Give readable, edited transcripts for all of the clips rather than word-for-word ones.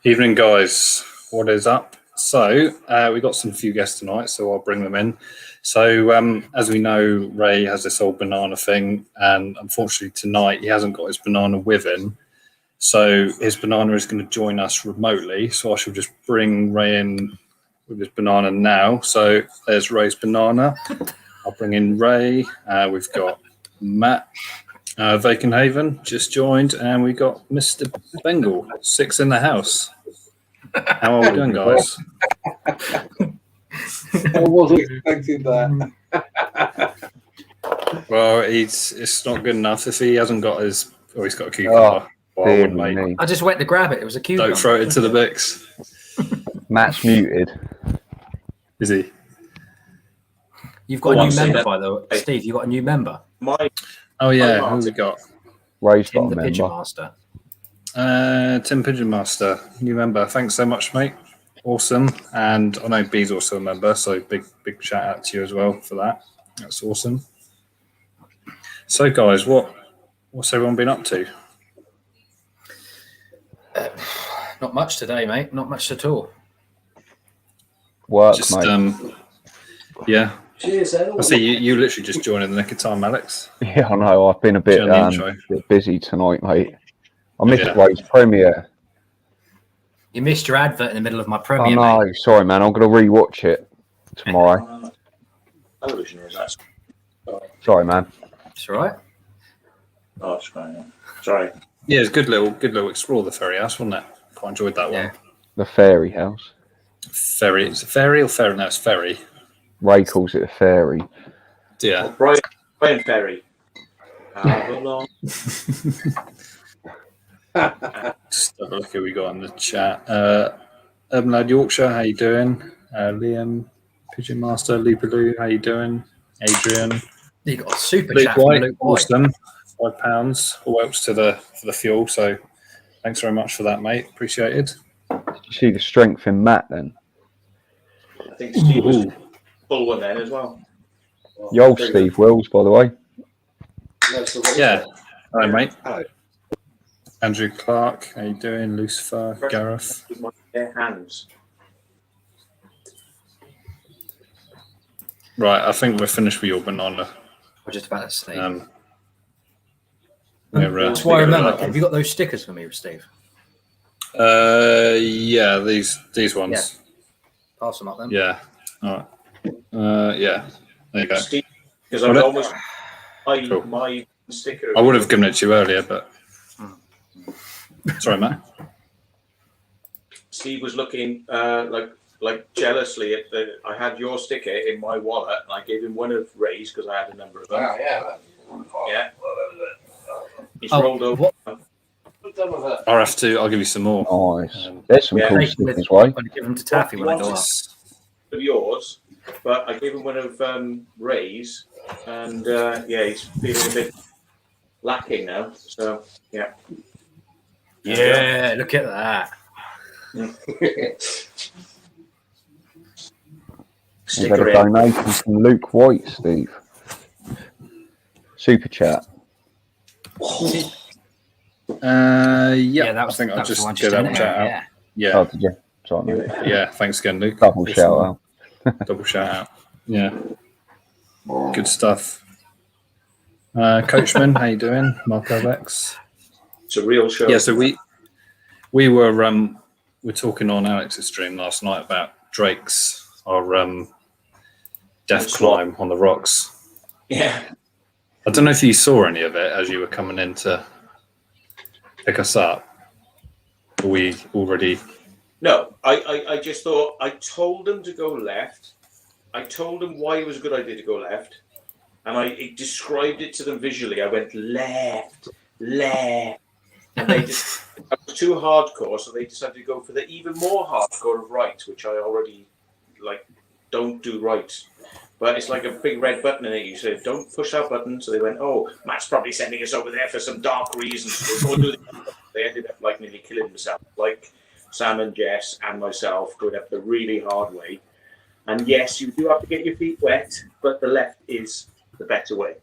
Evening, guys. What is up? So we got some few guests tonight, so I'll bring them in. So as we know, Ray has this old banana thing, and unfortunately tonight he hasn't got his banana with him. So his banana is going to join us remotely. So I shall just bring Ray in with his banana now. So there's Ray's banana. I'll bring in Ray. We've got Matt Vakenhaven just joined, and we got Mr. Bengal, 6 in the house. How are we doing, guys? I wasn't expecting that. Well, it's not good enough if he hasn't got his. Oh, he's got a cucumber. Dear me. I just went to grab it. It was a cucumber. Don't throw it into the mix. Matt's muted. Is he? You've got a new member, by the way. Steve, you've got a new member. Oh, yeah. Who's he got? Ray's Tim got a the member. Pigeon Master. Tim Pigeon Master, new member. Thanks so much, mate. Awesome. And I know B's also a member, so big shout out to you as well for that. That's awesome. So, guys, what's everyone been up to? Not much today, mate. Not much at all. Work, Just mate. yeah. Cheers, I see you literally just joined in the nick of time, Alex. Yeah, I know. I've been a bit, Join the intro. bit busy tonight, mate. I missed Yeah. Ray's premiere. You missed your advert in the middle of my Oh, premiere, no. mate. Sorry, man. I'm going to rewatch it tomorrow. Television is that? Sorry, man. It's all right. Oh, it's fine. Sorry. Yeah, it's a good little explore the ferry house, wasn't it? Quite enjoyed that Yeah. one. The fairy house. Ferry. Is it ferry or ferry? No, it's ferry. Ray calls it a fairy. Yeah. Brian Ferry. Have a long. Just have a look who we got in the chat. Urban Lad Yorkshire, how you doing? Liam, Pigeon Master, Lupaloo, how you doing? Adrian, You got a super Luke chat from White, Luke White. awesome. £5. All helps for the fuel. So thanks very much for that, mate. Appreciated. Did you see the strength in Matt then? I think Steve was full one then as well. The old Steve Wills, by the way. Yeah. Hello, mate. Hello. Andrew Clark, how you doing? Lucifer, Gareth. With my bare hands. Right, I think we're finished with your banana. I was just about to say. That's That's why I remember. Have you got those stickers for me, Steve? Yeah, these ones. Yeah. Pass them up then. Yeah. All right. Yeah. There you go. Steve, because I was almost my sticker. I would have given it to you earlier, but sorry, Matt. Steve was looking like jealously at the. I had your sticker in my wallet, and I gave him one of Ray's because I had a number of them. Yeah. He's rolled over. I'll give you some more. Nice. There's some cool stickers, right? I'm going to give them to Taffy when I go up. Of yours, but I gave him one of Ray's, and he's feeling a bit lacking now. So yeah. Yeah, look at that. We've got a donation from Luke White, Steve. Super chat. Yeah, that was. I think I'll that was just the one get that in chat there, out. yeah. Yeah. Oh, did you? Sorry, mate. Yeah. Thanks again, Luke. Double shout out. Double shout out. Yeah. Good stuff. Coachman, how you doing? Mark Urbex. It's a real show. Yeah, so we were we're talking on Alex's stream last night about Drake's death climb on the rocks. Yeah. I don't know if you saw any of it as you were coming in to pick us up. Or we already. No, I just thought I told them to go left. I told them why it was a good idea to go left, and I described it to them visually. I went left, and they just it was too hardcore, so they decided to go for the even more hardcore of right, which I already don't do right. But it's like a big red button in it. You say, don't push that button. So they went, oh, Matt's probably sending us over there for some dark reasons. We'll go do this. They ended up nearly killing themselves, like Sam and Jess and myself going up the really hard way. And yes, you do have to get your feet wet, but the left is the better way.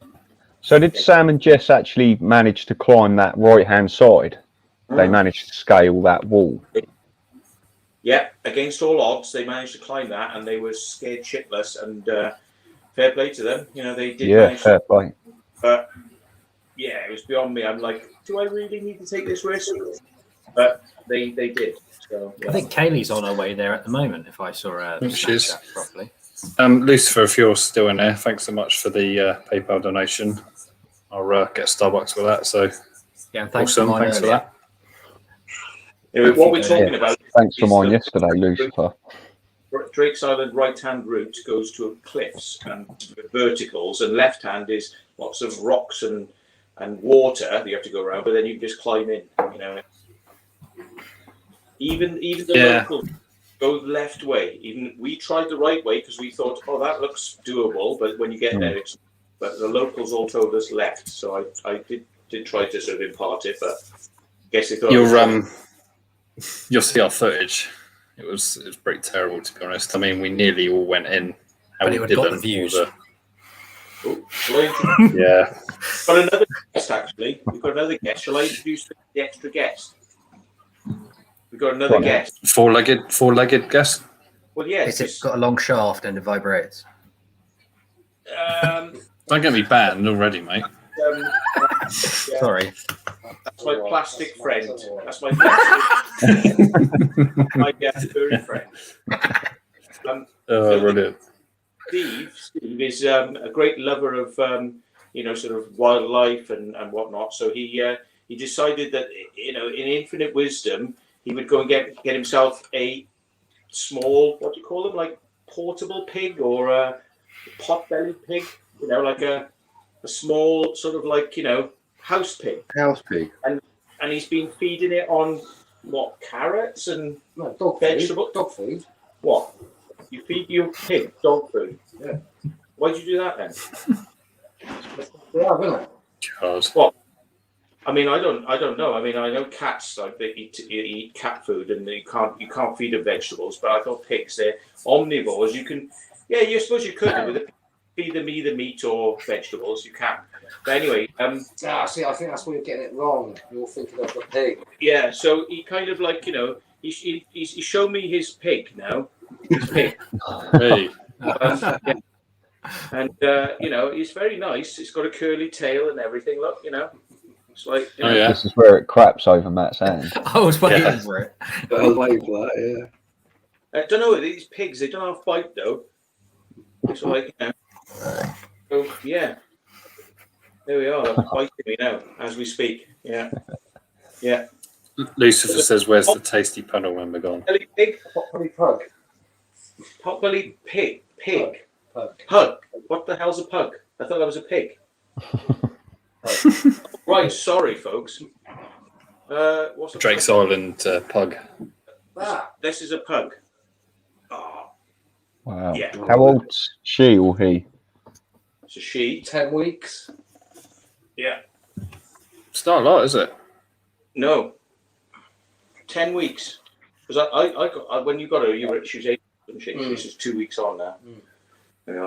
So did Sam and Jess actually manage to climb that right-hand side? They managed to scale that wall. Yeah, against all odds, they managed to climb that, and they were scared shitless. And fair play to them. You know, they did. Yeah, fair play. But yeah, it was beyond me. I'm like, do I really need to take this risk? But they did. So yeah. I think Kaylee's on her way there at the moment. If I saw her Snapchat properly. Lucifer, if you're still in there, thanks so much for the PayPal donation. I'll get Starbucks with that. So yeah, thanks awesome. for Thanks for that. Anyway, what we're talking about. Thanks for mine yesterday, Lucifer. Drake's Island right-hand route goes to cliffs and verticals, and left-hand is lots of rocks and water that you have to go around, but then you can just climb in. You know, even the locals go left way. Even we tried the right way because we thought, oh, that looks doable, but when you get there, it's. But the locals all told us left, so I did try to sort of impart it, but I guess they thought you'll see our footage. It was pretty terrible, to be honest. I mean, we nearly all went in. But it got the views. Yeah. Got another guest, actually. We've got another guest. Shall I introduce the extra guest? We've got another guest. Four-legged guest? Well, yes. It's got a long shaft and it vibrates. Don't get me banned already, mate. Sorry. That's my plastic friend. That's my furry friend. Brilliant. Steve is a great lover of sort of wildlife and whatnot. So he decided that in infinite wisdom he would go and get himself a small, what do you call them, like portable pig or a pot-bellied pig. You know, like a small sort of like, house pig. House pig. And he's been feeding it on what, carrots and dog vegetables? Dog food. What? You feed your pig dog food? Yeah. Why'd you do that then? Yeah, isn't it? God. What? I mean, I don't know. I mean, I know cats, like they eat cat food and you can't feed them vegetables, but I thought pigs, they're omnivores. You can, you suppose you could with it. Feed them either meat or vegetables. You can. But anyway, see, I think that's where you're getting it wrong. You're thinking of the pig. Yeah. So he kind of like, he showed me his pig now. His pig. Hey. And he's very nice. It's got a curly tail and everything. Look, it's like. This is where it craps over Matt's hand. I was waiting for it. I was waiting for that. Yeah. I don't know. These pigs, they don't have bite though. It's like. So yeah, there we are. They're biting me now as we speak. Yeah. Lucifer says, "Where's the tasty puddle when we're gone?" Potbelly pig, Potbelly pug. Potbelly pig, Pug. What the hell's a pug? I thought that was a pig. Right, sorry, folks. What's a Drake's pug? Island pug. This is a pug. Oh, Wow. yeah. How old's she or he? It's a she. 10 weeks. Yeah. It's not a lot, is it? No. 10 weeks. Because I when you got her, she was 8, wasn't she? This is 2 weeks on now.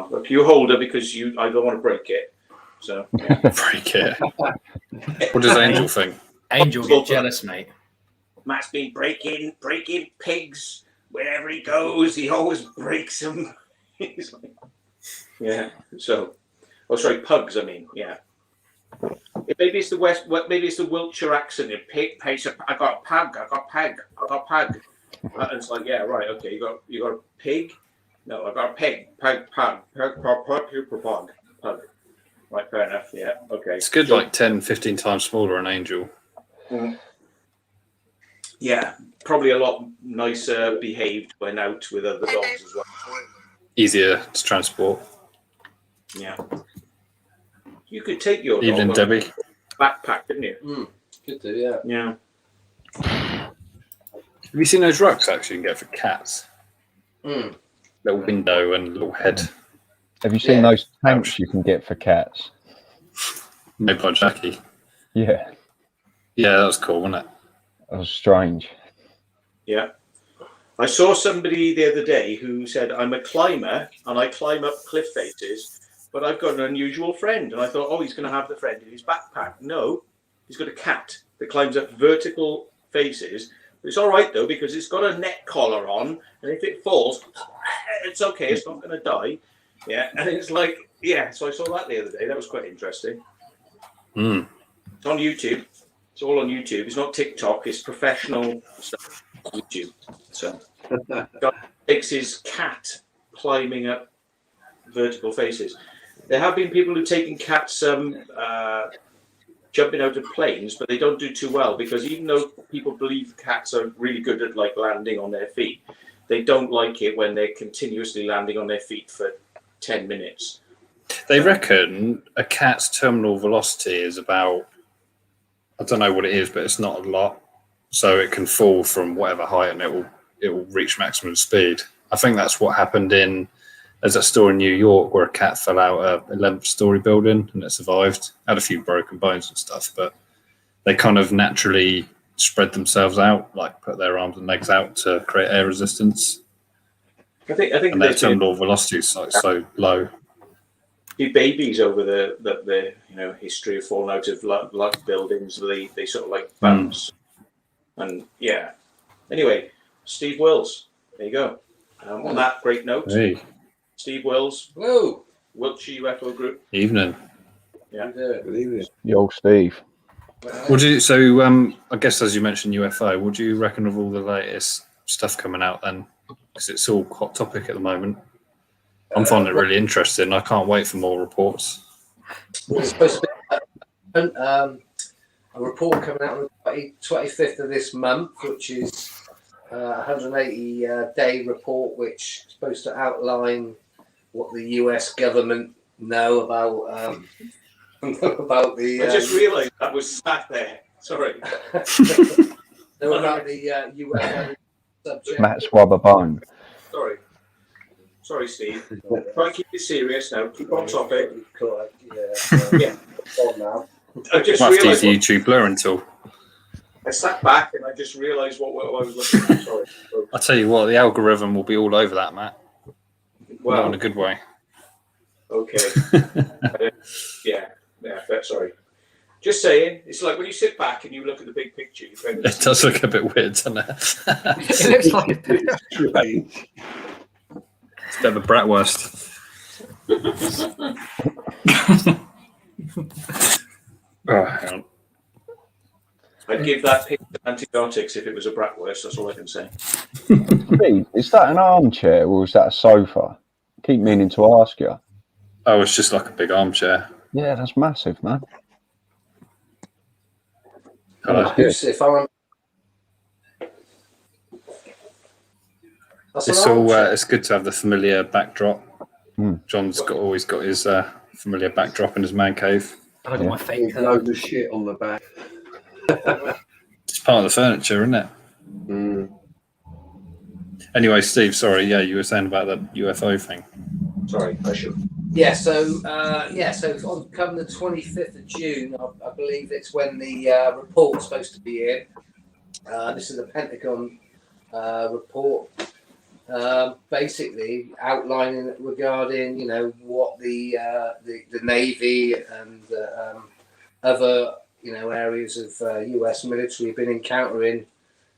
Look, you hold her because I don't want to break it. So yeah. Break it. What does Angel think? Angel get jealous, mate. Matt's been breaking pigs wherever he goes. He always breaks them. He's like, yeah. So, pugs. I mean, yeah. Maybe it's the maybe it's the Wiltshire accent. Pig. I got a pug. I got pug. And it's like, yeah, right. Okay, you got a pig. No, I got a pig. Pug. Right, fair enough. Yeah. Okay. It's good, like 10, 15 times smaller an Angel. Yeah, probably a lot nicer behaved when out with other dogs as well. Easier to transport. Yeah. You could take your Evening, dog Debbie. backpack, couldn't you? Could do, yeah. Yeah. Have you seen those rucksacks you can get for cats? Little window and little head. Have you seen those tanks you can get for cats? Made by Jackie. Yeah. Yeah, that was cool, wasn't it? That was strange. Yeah. I saw somebody the other day who said, I'm a climber and I climb up cliff faces, but I've got an unusual friend. And I thought, oh, he's going to have the friend in his backpack. No, he's got a cat that climbs up vertical faces It's all right though because it's got a neck collar on, and if it falls, it's okay. It's not going to die. Yeah, and it's like, yeah. So I saw that the other day. That was quite interesting. Mm. It's on YouTube. It's all on YouTube. It's not TikTok. It's professional stuff on YouTube. So, guy takes his cat climbing up vertical faces. There have been people who've taken cats jumping out of planes, but they don't do too well because even though people believe cats are really good at like landing on their feet, they don't like it when they're continuously landing on their feet for 10 minutes. They reckon a cat's terminal velocity is about, I don't know what it is, but it's not a lot. So it can fall from whatever height and it will reach maximum speed. I think that's what happened there's a store in New York where a cat fell out a 11th story building and it survived. Had a few broken bones and stuff, but they kind of naturally spread themselves out, like put their arms and legs out to create air resistance. I think and their terminal velocity is like so low. Few babies over the history of falling out of large buildings. They sort of like bounce, and yeah. Anyway, Steve Wills, there you go. On that great note, Hey. Steve Wills, Hello. Wiltshire UFO Group. Evening. Yeah. Good evening. Yo, Steve. I guess as you mentioned UFO, what do you reckon of all the latest stuff coming out then? Because it's all hot topic at the moment. I'm finding it really interesting. I can't wait for more reports. It's supposed to be a report coming out on the 25th of this month, which is a 180-day report, which is supposed to outline what the US government know about about the. I just realised that was sat there. Sorry. know about the UFO subject. Matt Swabber-Bone. Sorry, Steve. Try and keep it serious now. Keep on topic. Yeah. On now. I just Might have to realised. use the YouTube blurring tool. I sat back and I just realised what I was looking at. Sorry. I tell you what, the algorithm will be all over that, Matt. Not in Well, a good way. okay. Yeah. Sorry. Just saying, it's like when you sit back and you look at the big picture. It does look a bit weird, doesn't it? It looks like It's a bit of a bratwurst. Oh, hang on. I'd give that picture antibiotics if it was a bratwurst. That's all I can say. Steve, is that an armchair or is that a sofa? Keep meaning to ask you. Oh, it's just like a big armchair. Yeah, that's massive, man. Hello. If I want. That's It's an all. armchair. It's good to have the familiar backdrop. Mm. John's always got his familiar backdrop in his man cave. I got my fake. Loads of shit on the back. It's part of the furniture, isn't it? Mm. Anyway, Steve, sorry. Yeah, you were saying about the UFO thing. Sorry, I should. Yeah, so on come the 25th of June, I believe it's when the report's supposed to be in. This is a Pentagon report, basically outlining regarding what the Navy and other areas of US military have been encountering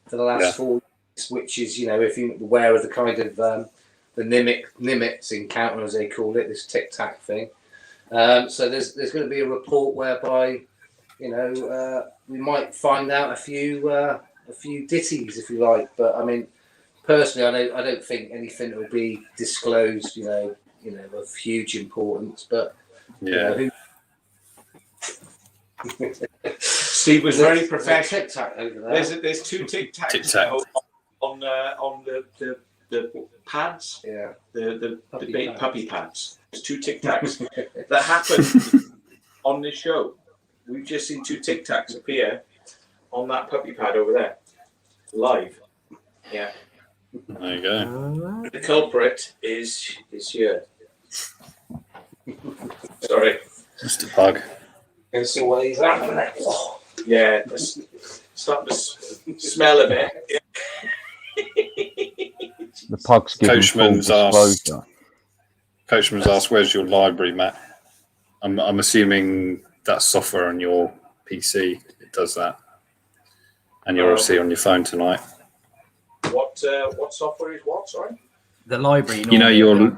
for the last 4 weeks, which is if you're aware of the kind of the Nimitz encounter, as they call it, this tic tac thing. So there's going to be a report whereby we might find out a few ditties, if you like. But I mean, personally, I don't think anything will be disclosed, of huge importance. But Yeah. Steve was very professional. Tic tac over there. There's two tic tacs Tic-tac. on the pads. Yeah. The Puppy big pads. puppy pads. There's two tic tacs that happened on this show. We've just seen two tic tacs appear on that puppy pad over there, live. Yeah. There you go. The culprit is here. Sorry. Just a pug. It's always happening. Yeah, it's starting to smell a bit. The pug's giving full Coachman's asked. disclosure. Coachman's asked, "Where's your library, Matt?" I'm assuming that's software on your PC. It does that. and you're obviously on your phone tonight. What software is what? Sorry. The library. You know normally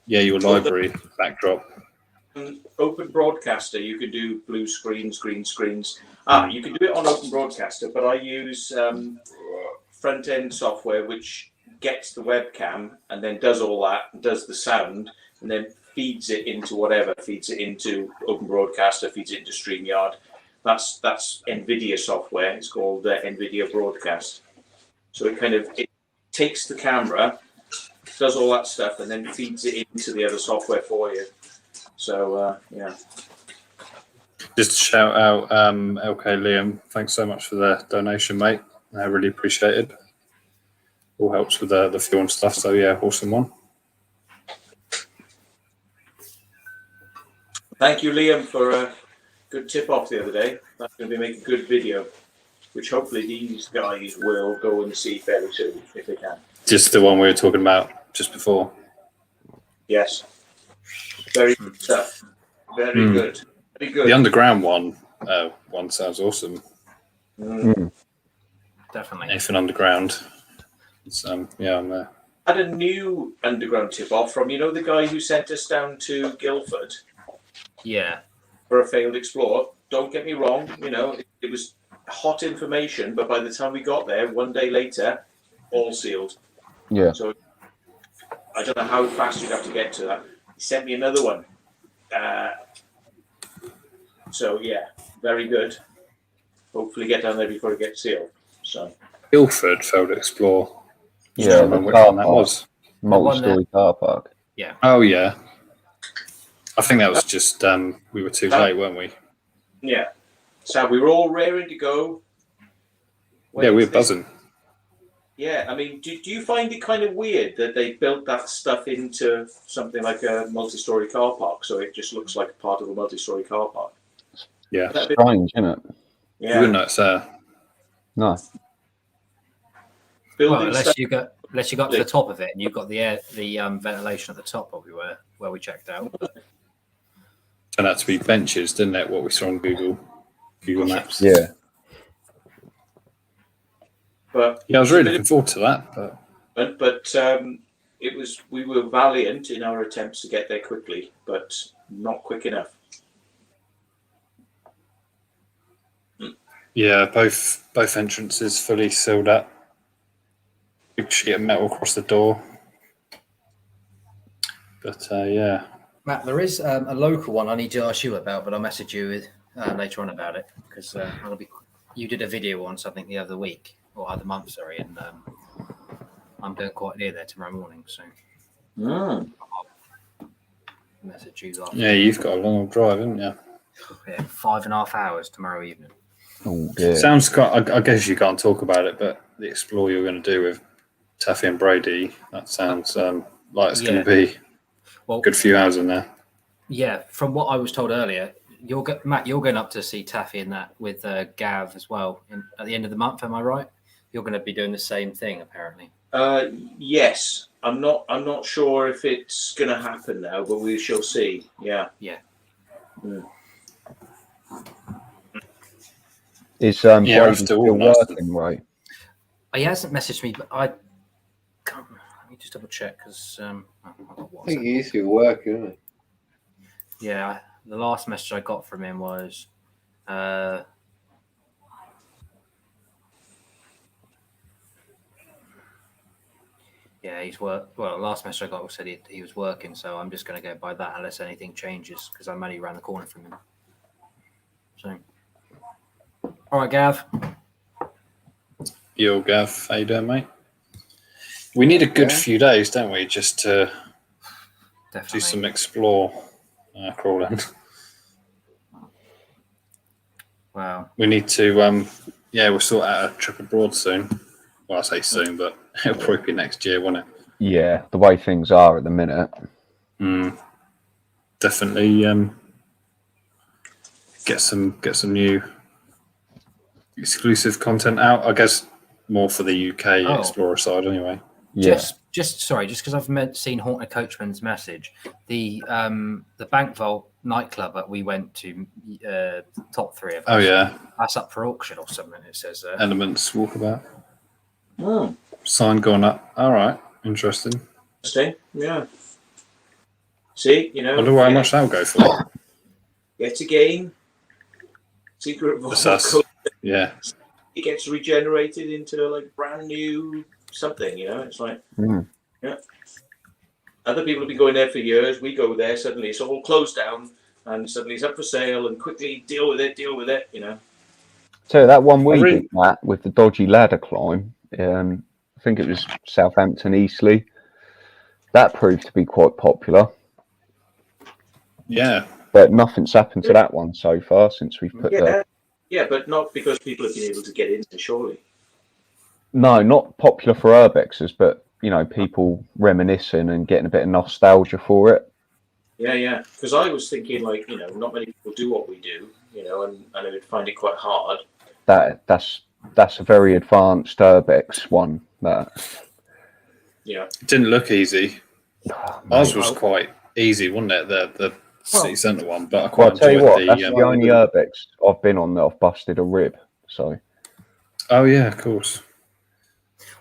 your library backdrop. Open Broadcaster, you can do blue screens, green screens. You can do it on Open Broadcaster, but I use front end software which gets the webcam and then does all that, does the sound, and then feeds it into whatever, feeds it into Open Broadcaster, feeds it into StreamYard. That's NVIDIA software. It's called NVIDIA Broadcast. So it takes the camera, does all that stuff, and then feeds it into the other software for you. So yeah. Just to shout out LK Liam, thanks so much for the donation, mate. I really appreciate it. All helps with the fuel and stuff. So yeah, awesome one. Thank you, Liam, for a good tip off the other day. That's going to be making a good video, which hopefully these guys will go and see fairly soon if they can. Just the one we were talking about just before. Yes. Very good stuff. Very good. Very good. The underground one sounds awesome. Definitely. Anything underground. It's, yeah, I'm there. I had a new underground tip off from the guy who sent us down to Guildford. Yeah. For a failed explore. Don't get me wrong, it was hot information, but by the time we got there, one day later, all sealed. Yeah. So I don't know how fast you'd have to get to that. He sent me another one. So yeah, very good. Hopefully get down there before it gets sealed. So Guildford failed to explore. Yeah, I don't remember which one that was. Multi-story car park. Yeah. Oh yeah. I think that was just we were too late, weren't we? Yeah. So we were all raring to go. Yeah, we were buzzing. Yeah, I mean, do you find it kind of weird that they built that stuff into something like a multi-story car park, so it just looks like part of a multi-story car park? Yeah. Strange, isn't it? You Yeah. wouldn't know it's there. No. Well, Building unless stuff. you got to the top of it and you've got the ventilation at the top, probably where we checked out. Turned out to be benches, didn't it? What we saw on Google Maps. Yeah. But Yeah, I was really looking forward to that. but we were valiant in our attempts to get there quickly, but not quick enough. Yeah, both entrances fully sealed up. Big sheet of metal across the door. But yeah. Matt, there is a local one I need to ask you about, but I'll message you later on about it because you did a video once, I think, the other week or other month, sorry, and I'm going quite near there tomorrow morning, so I'll message you after. Yeah, you've got a long old drive, haven't you? Yeah, 5.5 hours tomorrow evening. Oh, dear. Sounds quite. I guess you can't talk about it, but the explore you're going to do with Taffy and Brady, that sounds like it's going to be a good few hours in there. Yeah, from what I was told earlier, Matt, you're going up to see Taffy and that with Gav as well at the end of the month. Am I right? You're going to be doing the same thing, apparently. Yes, I'm not sure if it's going to happen now, but we shall see. Yeah. Yeah. Is Brady after still all, working, right? He hasn't messaged me, but I can't. Let me just double check because I think he used to work, isn't it? Yeah, the last message I got from him was, yeah, he's work. Well, last message I got said he was working, so I'm just going to go by that unless anything changes because I'm only around the corner from him. So, all right, Gav. Yo, Gav, how you doing, mate? We need a good few days, don't we, just to Definitely. do some explore crawling. Wow. We need to, we'll sort out a trip abroad soon. Well, I say soon, but it'll probably be next year, won't it? Yeah, the way things are at the minute. Definitely get some new exclusive content out. I guess more for the UK Explorer side, anyway. Yeah. Just because I've seen Haunted Coachman's message, the bank vault nightclub that we went to, the top 3 of us. Oh yeah, That's up for auction or something. It says there. Elements Walkabout. Oh, Sign gone up. All right, interesting. interesting. Yeah. See, you know, Wonder how much that'll go for. Get a game. Secret That's Vault us. code. Yeah. It gets regenerated into like brand new something. You know, it's like yeah. Other people have been going there for years. We go there, suddenly it's all closed down, and suddenly it's up for sale, and quickly deal with it. You know. So that one we really- did, Matt, with the dodgy ladder climb, I think it was Southampton Eastleigh. That proved to be quite popular, Yeah. but nothing's happened to that one so far since we've put the. Yeah, but not because people have been able to get in there, surely. No, not popular for Urbexers, but you know, people reminiscing and getting a bit of nostalgia for it. Yeah. Because I was thinking, like, you know, not many people do what we do, you know, and I would find it quite hard. That's a very advanced Urbex one. That Yeah. It didn't look easy. Ours was Oh. quite easy, wasn't it? The city centre one, but I Well, quite I'll tell you what, enjoyed that's the. the only Urbex I've been on that I've busted a rib. So Oh yeah, of course.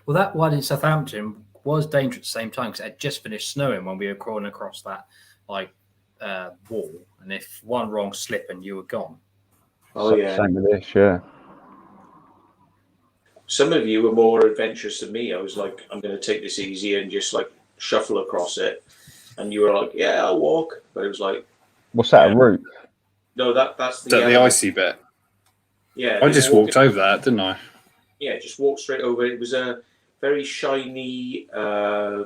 Well, that one in Southampton was dangerous at the same time because it had just finished snowing when we were crawling across that wall, and if one wrong slip and you were gone. Oh, yeah. same with this, yeah. Some of you were more adventurous than me. I was like, I'm going to take this easy and just like shuffle across it. And you were like, yeah, I'll walk. But it was like, What's that? Yeah. A route? no, that's Is that the icy bit? Yeah. I just walked over that, didn't I? Yeah, just walked straight over. It was a very shiny It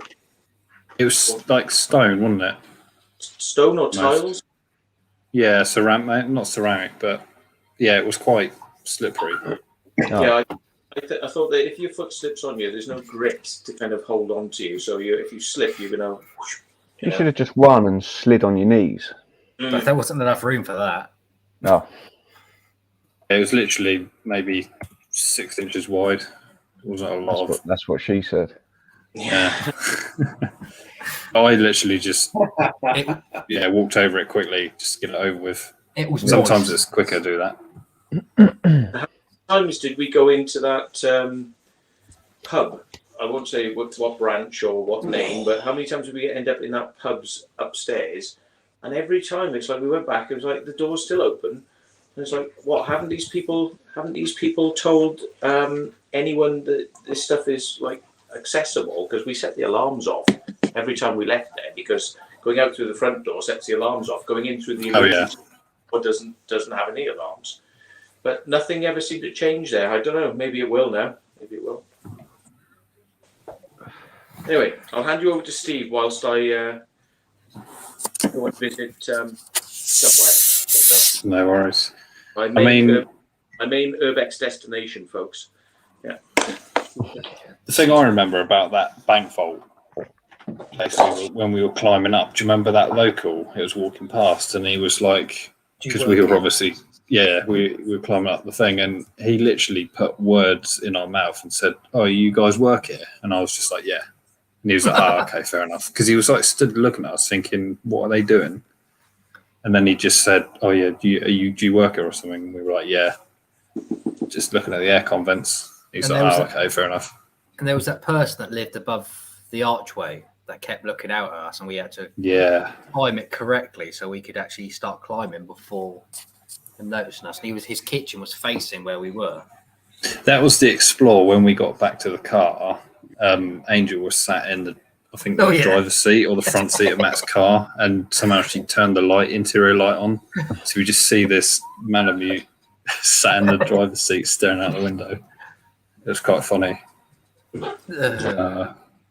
was like stone, wasn't it? stone or Nice. tiles. Yeah, ceramic, not ceramic, but yeah, it was quite slippery. Oh. Yeah, I thought that if your foot slips on you, there's no grip to kind of hold on to you. So if you slip, you're going to... You should have just run and slid on your knees. But there wasn't enough room for that. No. It was literally maybe 6 inches wide. It wasn't a lot of. That's what she said. Yeah. I literally just It, walked over it quickly, just to get it over with. it was Sometimes moist. it's quicker to do that. Times did we go into that pub? I won't say what branch or what name, but how many times did we end up in that pub's upstairs? And every time it's like we went back, it was like the door's still open. And it's like, what? Haven't these people told anyone that this stuff is like accessible? Because we set the alarms off every time we left there, because going out through the front door sets the alarms off. Going in through the emergency door doesn't have any alarms. But nothing ever seemed to change there. I don't know. Maybe it will now. Maybe it will. Anyway, I'll hand you over to Steve whilst I go and visit somewhere. No worries. My mean- main Urbex destination, folks. Yeah. The thing I remember about that bank vault place when we were climbing up, do you remember that local? It was walking past, and he was like, because we were obviously, we were climbing up the thing, and he literally put words in our mouth and said, "Oh, you guys work here?" And I was just like, "Yeah." And he was like, "Oh, okay, fair enough." Because he was like stood looking at us, thinking, "What are they doing?" And then he just said, "Oh yeah, do you work here or something?" And we were like, "Yeah." Just looking at the aircon vents. He's And like, there "Oh, was okay, fair enough." And there was that person that lived above the archway that kept looking out at us, and we had to Yeah. time it correctly so we could actually start climbing before him noticing us. And his kitchen was facing where we were. That was the Explorer when we got back to the car. Angel was sat in the driver's seat or the front seat of Matt's car, and somehow she turned the interior light on. So we just see this Malamute sat in the driver's seat staring out the window. It was quite funny.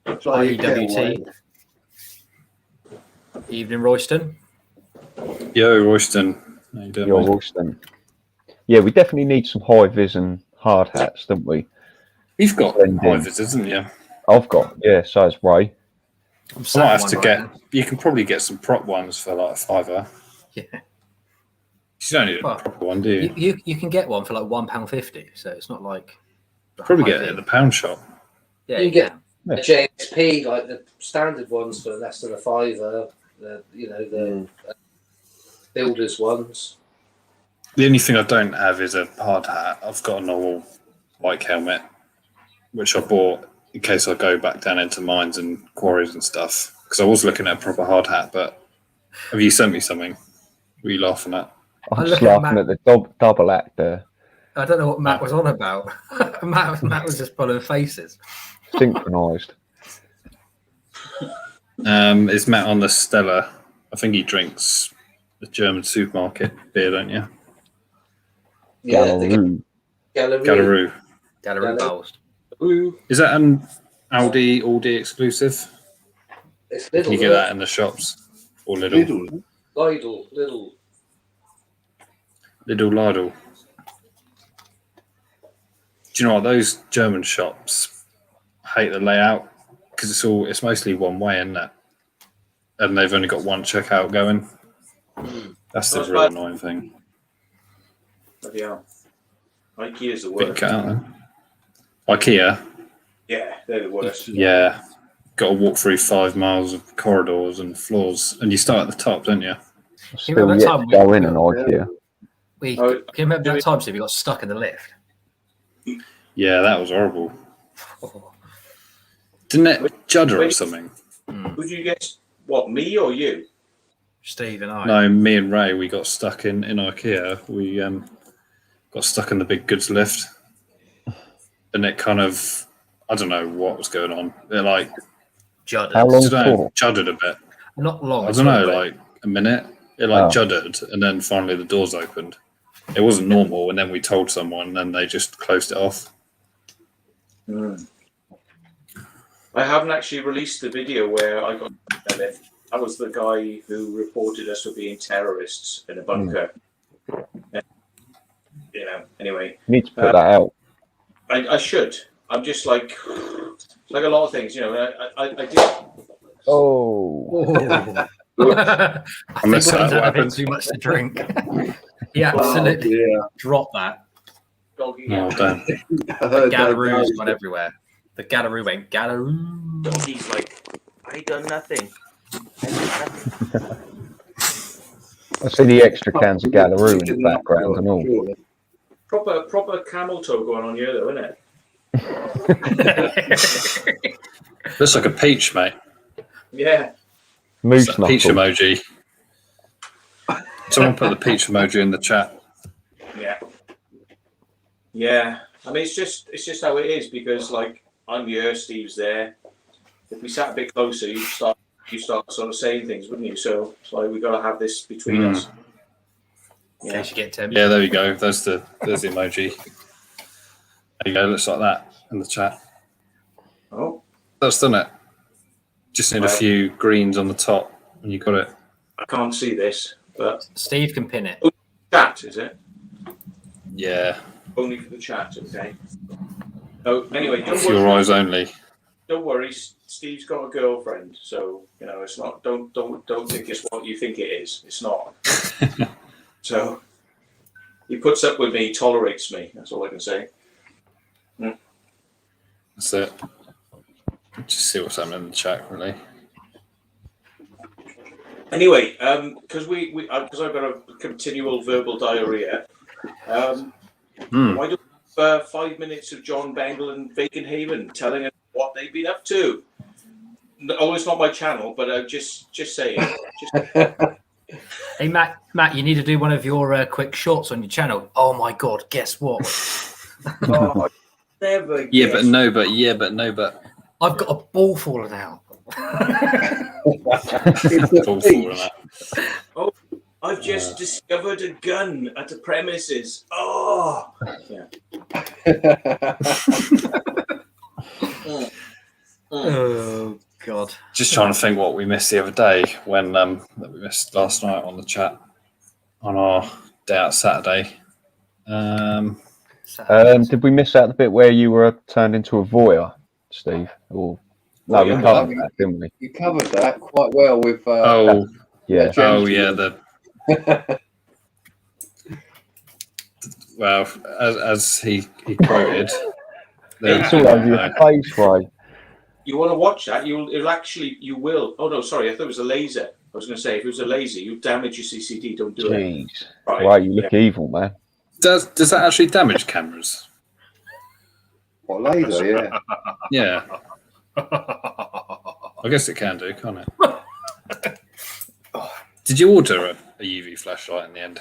IEWT. Evening, Royston. Yo, Royston. How you doing, You're mate? Royston. Yeah, we definitely need some high vis and hard hats, don't we? You've got Blend in. hivers, isn't you? I've got, so has Ray. I'm I sat might in have one to right get. now. You can probably get some prop ones for like £5. Yeah. You don't need a Well, proper one, do you? You can get one for like £1.50, so it's not like Probably get it at the pound shop. Yeah, You get- Yeah. A JSP, like the standard ones for less than a fiver, the builders ones. The only thing I don't have is a hard hat. I've got a normal bike helmet, which I bought in case I go back down into mines and quarries and stuff. Because I was looking at a proper hard hat, but have you sent me something? What are you laughing at? I'm I just look at laughing Matt. at the double act there. I don't know what Matt was on about. Matt was just pulling faces. Synchronised. Is Matt on the Stella? I think he drinks the German supermarket beer, don't you? Yeah, the Gallery. gallery. Gallery. Bowls. Is that an Audi exclusive? It's Can little. you get that in the shops? Or Lidl? Lidl. Lidl. Do you know what? Those German shops hate the layout because it's mostly one way, isn't it? And they've only got one checkout going. That's the real annoying thing. Yeah. IKEA's the Bit worst. cut out then. IKEA? Yeah, they're the worst. Yeah. Got to walk through 5 miles of corridors and floors. And you start at the top, don't you? Still yet to go in an IKEA. Can you remember that time, Steve, we got stuck in the lift? Yeah, that was horrible. Didn't it judder or something? Would you guess what, me or you? Steve and I. No, me and Ray, we got stuck in IKEA. We got stuck in the big goods lift. And it kind of, I don't know what was going on. It like Juddered. How long for? Juddered a bit. Not long. I don't know, like a minute. It like juddered, and then finally the doors opened. It wasn't normal, and then we told someone, and then they just closed it off. I haven't actually released the video where I got that lift. That was the guy who reported us for being terrorists in a bunker. You know, anyway. You need to put that out. I should. I'm just like a lot of things, you know. I did. Oh. I missed that. What happened? Too much to drink. He absolutely dropped that. Doggy Oh, damn. Galleroos went everywhere. The gallery went galleroo. Doggy's like, I done nothing. I see the extra cans of Gallery in the background and all. Proper camel toe going on here, though, isn't it? Looks like a peach, mate. Yeah. Moose It's a peach knuckle. emoji. Someone put the peach emoji in the chat. Yeah. Yeah. I mean, it's just how it is because, like, I'm here, Steve's there. If we sat a bit closer, you start sort of saying things, wouldn't you? So it's like we got to have this between us. In case you get tempted. Yeah, there we go. There's the emoji. There you go. Looks like that in the chat. Oh, That's done it. Just need a few greens on the top, and you got it. I can't see this, but Steve can pin it. chat is it? Yeah, Only for the chat, okay. Oh, anyway, for your eyes only. don't worry. Steve's got a girlfriend, so you know it's not. Don't think it's what you think it is. It's not. So he puts up with me, tolerates me. That's all I can say. That's it. Just see what's happening in the chat, really. Anyway, because because I've got a continual verbal diarrhea. Why don't 5 minutes of John Bengal and Bacon Haven telling us what they've been up to? Oh, it's not my channel, but just saying. Hey, Matt, you need to do one of your quick shorts on your channel. Oh, my God. Guess what? Oh, never. Yeah, but no, but I've got a ball falling out. It's all falling out. Oh, I've just discovered a gun at the premises. Oh, yeah. Oh, God. Just trying to think what we missed the other day when that we missed last night on the chat on our day out Saturday. Did we miss out the bit where you were turned into a voyeur, Steve? Or no, we covered that, didn't we? You covered that quite well with. Yeah. Oh yeah, well, as he quoted. It's all over your face, Ray. You want to watch that? You will. Oh no, sorry. I thought it was a laser. I was going to say, if it was a laser, you damage your CCD. Don't do it. Jeez. Right, you look evil, man. Does that actually damage cameras? What, laser? Yeah. Yeah. I guess it can do, can't it? Did you order a UV flashlight in the end?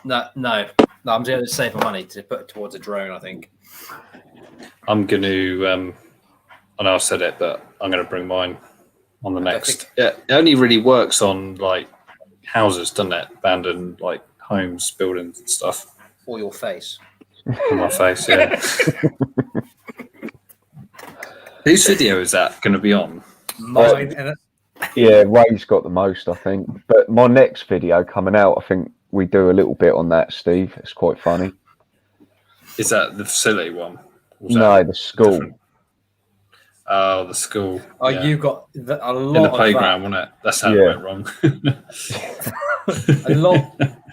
No. I'm going to save my money to put it towards a drone, I think. I'm going to, I know I said it, but I'm going to bring mine on the next. Yeah, it only really works on like houses, doesn't it? Abandoned like homes, buildings and stuff. Or your face. On my face, yeah. Whose video is that going to be on? Mine. And Yeah, Ray's got the most, I think. But my next video coming out, I think we do a little bit on that, Steve. It's quite funny. Is that the facility one? No, the school. Different? Oh, the school. Oh, yeah. you got a lot in the of playground, wasn't it? That's how it went wrong.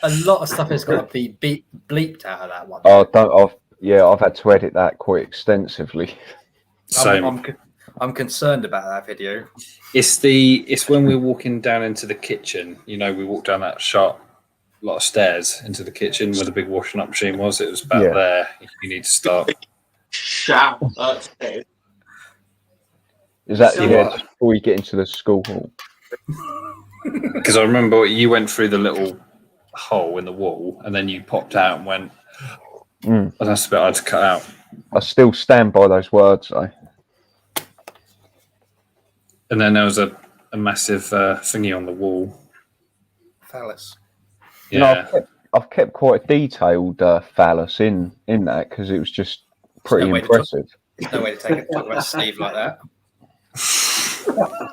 a lot of stuff has got to be bleeped out of that one. Oh, I've had to edit that quite extensively. Same. I'm concerned about that video. It's when we're walking down into the kitchen. You know, we walked down that sharp lot of stairs into the kitchen where the big washing up machine was. It was about there. You need to start. Shout. Is that just before you get into the school hall? Because I remember you went through the little hole in the wall and then you popped out and went. And that's the bit I had to cut out. I still stand by those words, though. And then there was a massive thingy on the wall. Phallus. Yeah. You know, I've kept quite a detailed phallus in that because it was just pretty impressive. There's no way to talk about Steve like that.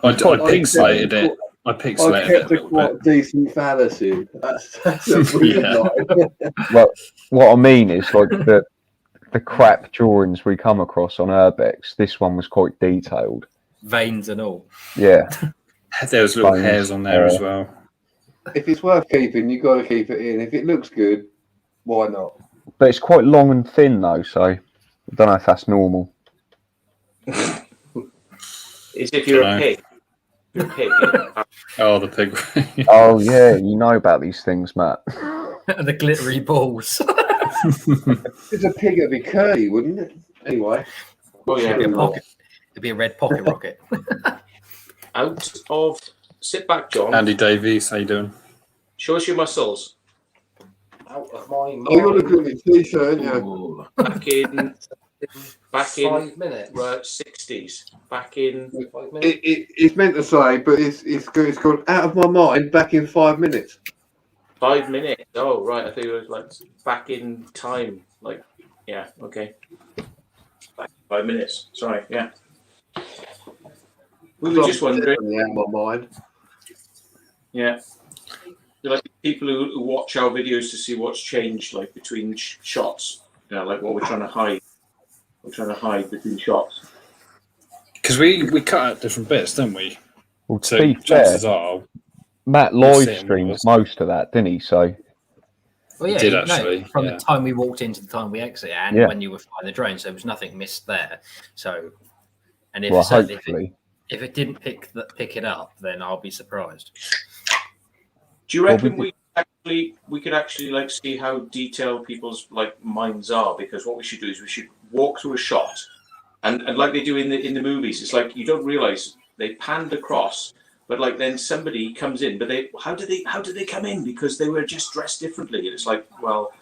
I pixelated it. I pixelated kept it a quite decent phallus in. That's a Yeah. Well, what I mean is like the crap drawings we come across on Urbex. This one was quite detailed. Veins and all. Yeah. There was little Bones, hairs on there as well. If it's worth keeping, you've got to keep it in. If it looks good, why not? But it's quite long and thin though, so I don't know if that's normal. Is if you're a pig. You're a pig. Oh, the pig. Oh yeah, you know about these things, Matt. The glittery balls. It's a pig, it'd be curly, wouldn't it? Anyway. Oh yeah. It'd be a red pocket rocket. Out of sit back, John. Andy Davies, how you doing? Show us your muscles. Out of my mind. Oh, you're looking at the t-shirt, yeah. Back in 5 minutes. 60s. Back in 5 minutes. It's meant to say, but it's gone out of my mind back in 5 minutes. 5 minutes. Oh right, I think it was like back in time. Like yeah, okay. Back 5 minutes. Sorry, yeah. We were just wondering. Out of my mind. Yeah. You're like people who watch our videos to see what's changed, like between shots. You know, like what we're trying to hide. We're trying to hide between shots. Because we cut out different bits, don't we? Well, to So be fair, chances are, Matt live streamed most of that, didn't he? So Well, yeah, did actually, from yeah. the time we walked into the time we exit, and when you were flying the drone, so there was nothing missed there. So, and if well, certainly hopefully. if it didn't pick it up, then I'll be surprised. Do you reckon we could actually like see how detailed people's like minds are? Because what we should do is we should walk through a shot, and like they do in the movies, it's like you don't realize they panned across, but like then somebody comes in, but how did they come in? Because they were just dressed differently. And it's like, well,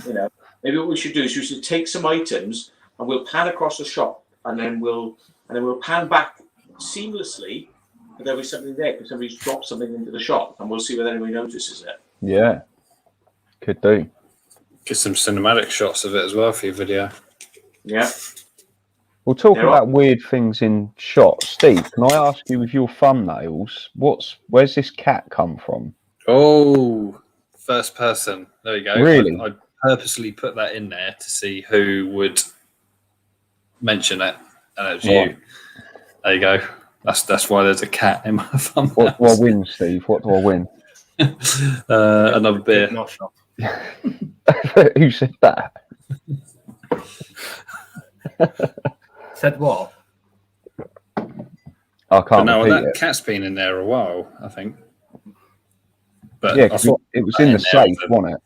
you know, maybe what we should do is we should take some items and we'll pan across the shot, and then we'll pan back seamlessly. But there'll be something there because somebody's dropped something into the shot, and we'll see whether anybody notices it. Yeah, could do. Get some cinematic shots of it as well for your video. Yeah. We'll talk about weird things in shots. Steve, can I ask you with your thumbnails, where's this cat come from? Oh, first person. There you go. Really? I purposely put that in there to see who would mention it, and it was you. There you go. That's why there's a cat in my thumbnails. What do I win, Steve? What do I win? Another beer. Who said that? Said what? I can't No, repeat that it. cat's been in there a while, I think. But Yeah, I 'cause thought it was in the safe, as wasn't it?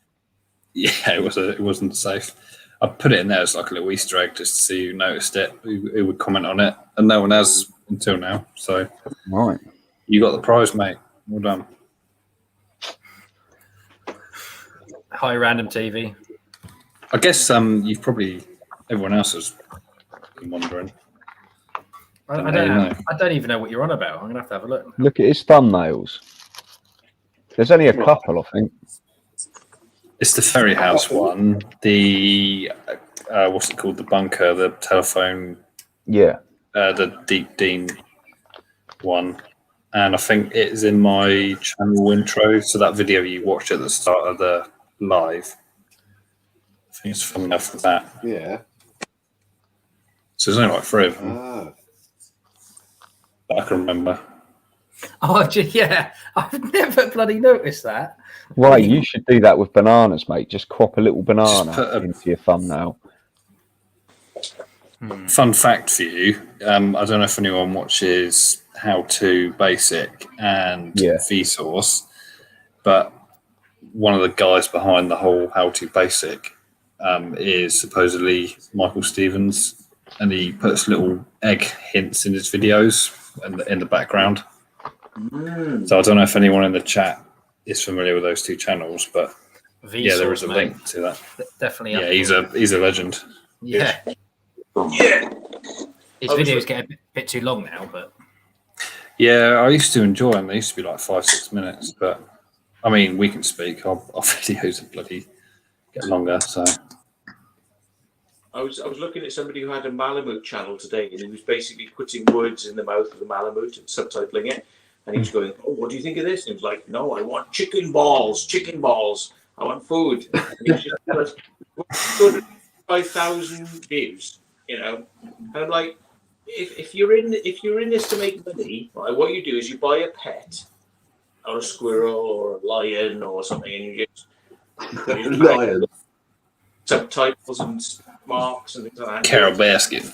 yeah, it wasn't safe. I put it in there as like a little Easter egg just to see who noticed it, who would comment on it, and no one has until now. So Right. you got the prize, mate. Well done. Hi, Random TV. I guess you've probably everyone else has been wondering. I don't even know what you're on about. I'm gonna have to have a look. Look at his thumbnails. There's only a couple, I think. It's the Ferry House one, the what's it called? The bunker, the telephone, Yeah. the Deep Dean one, and I think it is in my channel intro. So that video you watched at the start of the live, I think it's fun enough for that. Yeah. So there's only like 3 of them Ah. that I can remember. Oh, yeah. I've never bloody noticed that. Right, you should do that with bananas, mate. Just crop a little banana put a- into your thumbnail. Fun fact for you: I don't know if anyone watches How to Basic and Yeah. Vsauce, but one of the guys behind the whole How to Basic is supposedly Michael Stevens, and he puts little egg hints in his videos in the background. So I don't know if anyone in the chat is familiar with those two channels, but yeah, there is a link to that. Definitely. Yeah, he's a legend. Yeah. Yeah. His videos get a bit too long now, but Yeah, I used to enjoy them. They used to be like 5-6 minutes, but I mean, we can speak. Our videos are bloody get longer. So I was looking at somebody who had a Malamute channel today, and he was basically putting words in the mouth of the Malamute and subtitling it. And he was going, "Oh, what do you think of this?" And he was like, "No, I want chicken balls. I want food." And he was just 5,000 views, you know. And I'm like, if you're in this to make money, right? What you do is you buy a pet, or a squirrel, or a lion, or something, and you just Lion. subtitles and marks and things like that. Carol Baskin.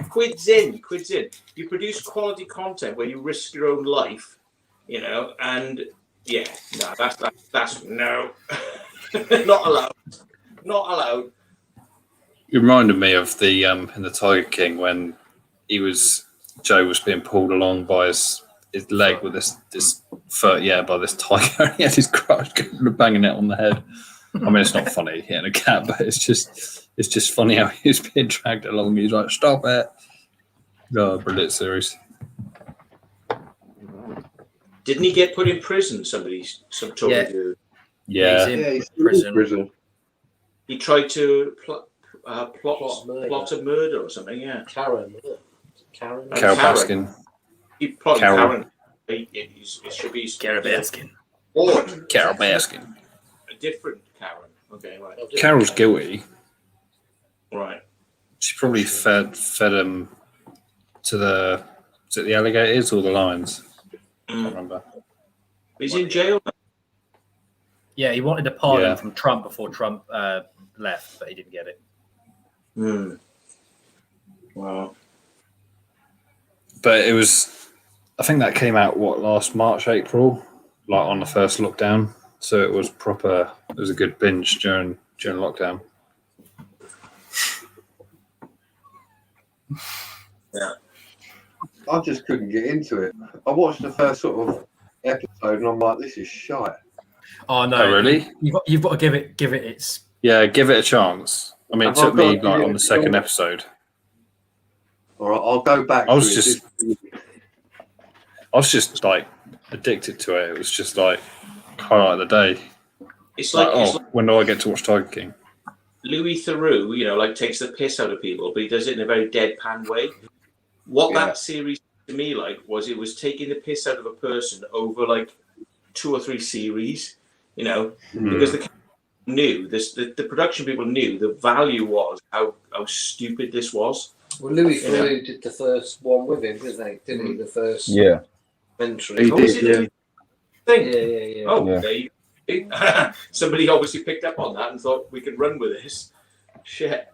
Quids in. You produce quality content where you risk your own life, you know, and yeah, no, that's no, not allowed. It reminded me of the in the Tiger King when Joe was being pulled along by his leg with this foot, by this tiger. He had his crutch banging it on the head. I mean, it's not funny hitting a cat, but it's just funny how he was being dragged along. He's like, "Stop it!" Oh, brilliant series. Didn't he get put in prison? Some told me to. Yeah, He's in prison. prison. He tried to plot a murder or something. Yeah, Karen. Carol Baskin. He plotted Carol. Karen. It should be Carol Baskin. or Carol Baskin. a different Karen. Okay, right. Carol's guilty. Right. She probably fed him to the alligators or the lions. I can't remember. He's in jail. Yeah, he wanted a pardon Yeah. from Trump before Trump left, but he didn't get it. Wow. But it was, I think that came out last March, April, like on the first lockdown. So it was proper. It was a good binge during lockdown. Yeah. I just couldn't get into it. I watched the first sort of episode and I'm like, this is shite. Oh no! Oh, really? You've got to give it its. Yeah, give it a chance. I mean, it took me like on the second episode. All right, I'll go back. I was just like addicted to it. It was just like highlight of the day. It's Like, like, when do I get to watch Tiger King? Louis Theroux, you know, like takes the piss out of people, but he does it in a very deadpan way. What that series to me like was it was taking the piss out of a person over like 2 or 3 series, you know, because the production people knew the value was how stupid this was. Well, Louis Theroux did the first one with him, didn't he? The first entry. He did, Yeah. Oh, Yeah. there you go. Somebody obviously picked up on that and thought we could run with this. Shit.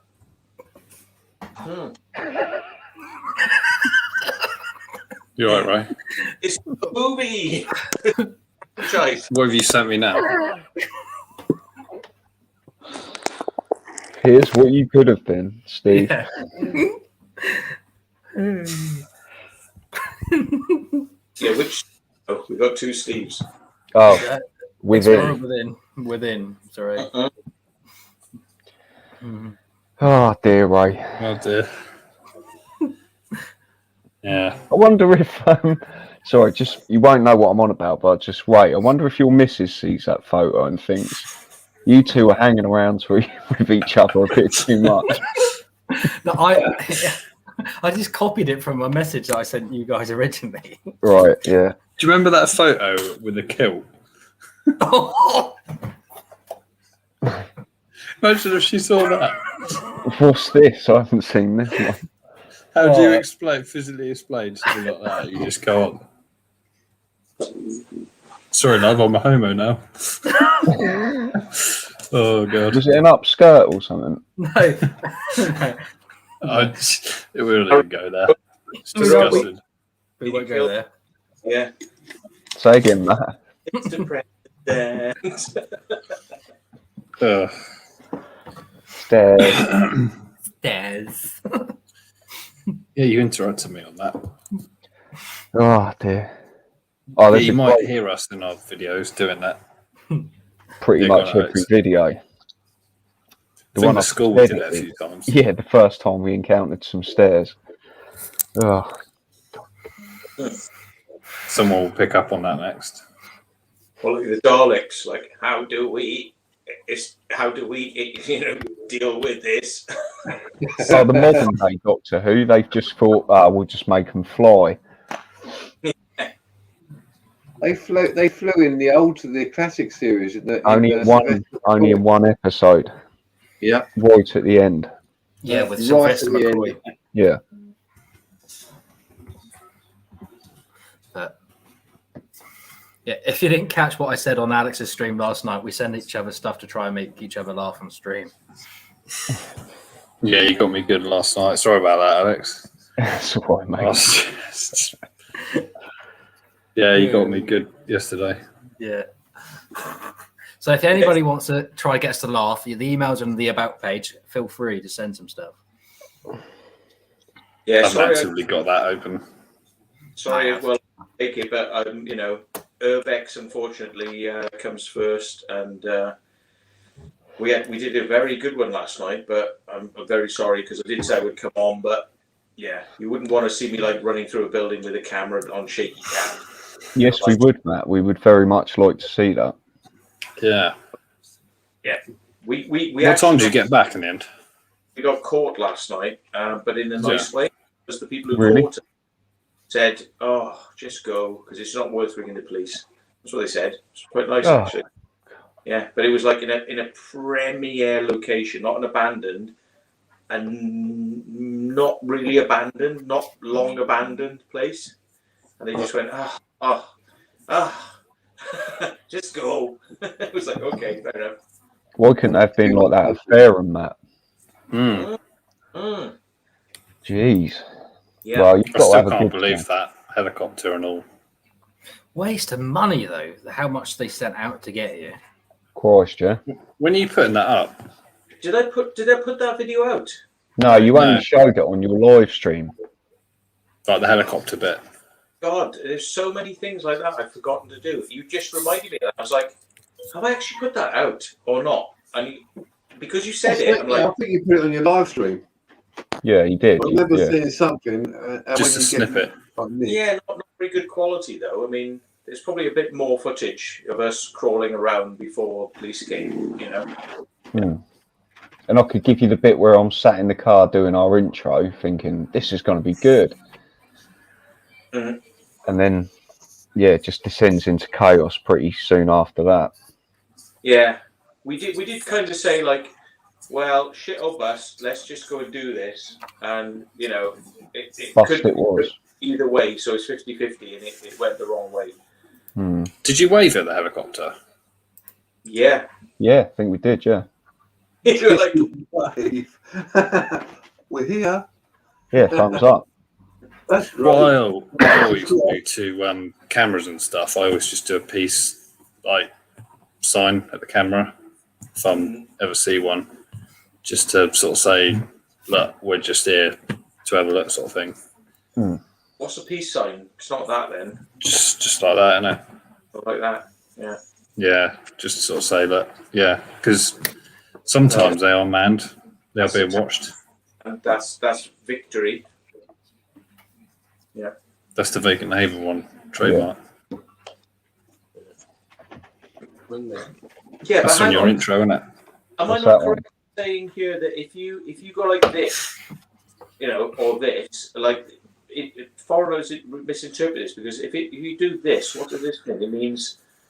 You're right, Ray. It's a movie. apologise. What have you sent me now? Here's what you could have been, Steve. Yeah. Yeah, which? Oh, we got two Steves. Oh, Yeah. within. Within. Sorry. Uh-uh. Mhm. Oh dear, Ray. Oh dear. Yeah. I wonder if sorry, just you won't know what I'm on about, but just wait. I wonder if your missus sees that photo and thinks you two are hanging around with each other a bit too much. No, I just copied it from a message that I sent you guys originally. Right, yeah. Do you remember that photo with the kilt? Imagine if she saw that. What's this? I haven't seen this one. How do you physically explain something like that? You just go on. Sorry, love, I'm a homo now. Oh god. Was it an upskirt or something? No. It wouldn't even go there. It's We won't- disgusting. We won't go there. Yeah. Say again, Matt. Mr. President. Ugh. Stairs. Stairs. Yeah, you interrupted me on that. Oh dear. Oh, Yeah, there's you a might quote hear us in our videos doing that. pretty Yeah, much go on, every Alex. video. I think the I school we did said it a it few times. Yeah, the first time we encountered some stairs. Oh, Someone will pick up on that next. Well, look at the Daleks. Like, how do we deal with this? so the modern day Doctor Who, they've just thought, we'll just make them fly. They flew in the classic series. Only in one episode. Yeah. Right at the end. Yeah, with Right Sylvester at the end. McCoy. Yeah. But yeah, if you didn't catch what I said on Alex's stream last night, we send each other stuff to try and make each other laugh on stream. Yeah, you got me good last night. Sorry about that, Alex. That's all right, mate. Yeah, you got me good yesterday. Yeah. So if anybody wants to try to get us to laugh, the emails on the about page, feel free to send some stuff. Yeah, I've sorry, actively got that open. sorry. Well, take it, but Urbex unfortunately comes first, and we did a very good one last night. But I'm very sorry because I did say I would come on, but yeah, you wouldn't want to see me like running through a building with a camera on shaky cam. Yes, we would, Matt. We would very much like to see that. Yeah. We What time did you get back in the end? We got caught last night, but in a nice way. Because the people who Really? caught us said, "Oh, just go because it's not worth ringing the police." That's what they said. It's quite nice Oh. actually. Yeah, but it was like in a premier location, not an abandoned, and not really abandoned, not long abandoned place. And they just went, just go. It was like, okay, fair enough. Why couldn't that have been like that at Fairham, Matt? Mm. Mm. Jeez. Yeah. Well, you've I got to still have a can't good believe time. that helicopter and all. Waste of money though, how much they sent out to get you. Christ, yeah. When are you putting that up? Did I put that video out? No, you only No. showed it on your live stream. Like the helicopter bit. God, there's so many things like that I've forgotten to do. You just reminded me. I was like, have I actually put that out or not? And because you said it, I'm I like, think you put it on your live stream. Yeah, you did. I remember Yeah. seeing something. Just a snippet. yeah, not very good quality though. I mean, there's probably a bit more footage of us crawling around before police came. You know. Hmm. And I could give you the bit where I'm sat in the car doing our intro, thinking this is going to be good. Mhm. And then, yeah, it just descends into chaos pretty soon after that. Yeah, we did kind of say like, well, shit or bust. Let's just go and do this, and you know, it Bust could it was. either way. So it's 50-50, and it went the wrong way. Hmm. Did you wave at the helicopter? Yeah, Yeah, I think we did, yeah. you were like, We're here. Yeah, thumbs up. That's right. Well, I always do to cameras and stuff. I always just do a piece like sign at the camera if I ever see one, just to sort of say, look, we're just here to have a look, sort of thing. What's a peace sign? It's not that then. Just like that, innit? Like that. Yeah. Yeah, just to sort of say, look, yeah, because sometimes they are manned, they're being watched. And that's victory. Yeah. That's the Vacant Haven one, trademark. Yeah, That's but on your on. intro, isn't it? Am What's I not that one? correct in saying here that if you go like this, or this, like foreigners misinterpret this, because if you do this, what does this mean?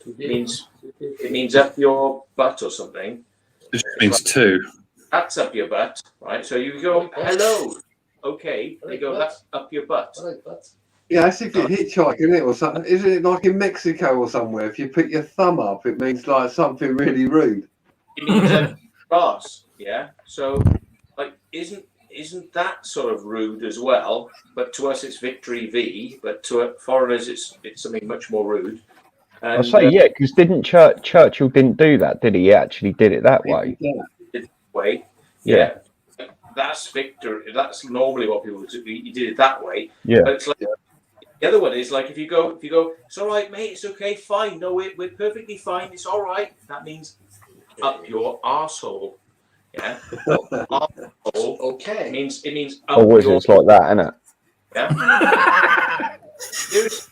It means up your butt or something. It just means two. That's up your butt, right? So you go, hello, okay. They go, that's up your butt. Yeah, that's if you're hitchhiking it or something. Isn't it like in Mexico or somewhere? If you put your thumb up, it means like something really rude. It means like grass, yeah. So, like, isn't that sort of rude as well? But to us, it's victory V. But to foreigners, it's something much more rude. And, I say yeah, because didn't Churchill didn't do that, did he? He actually did it that way. way, Yeah. That's victory. That's normally what people do. You did it that way. Yeah. But it's like the other one is like if you go, it's all right, mate. It's okay, fine. No, we're perfectly fine. It's all right. That means up your arsehole. Yeah. Arsehole. Okay. It means up Always your. it's like that, isn't it? Yeah. Seriously.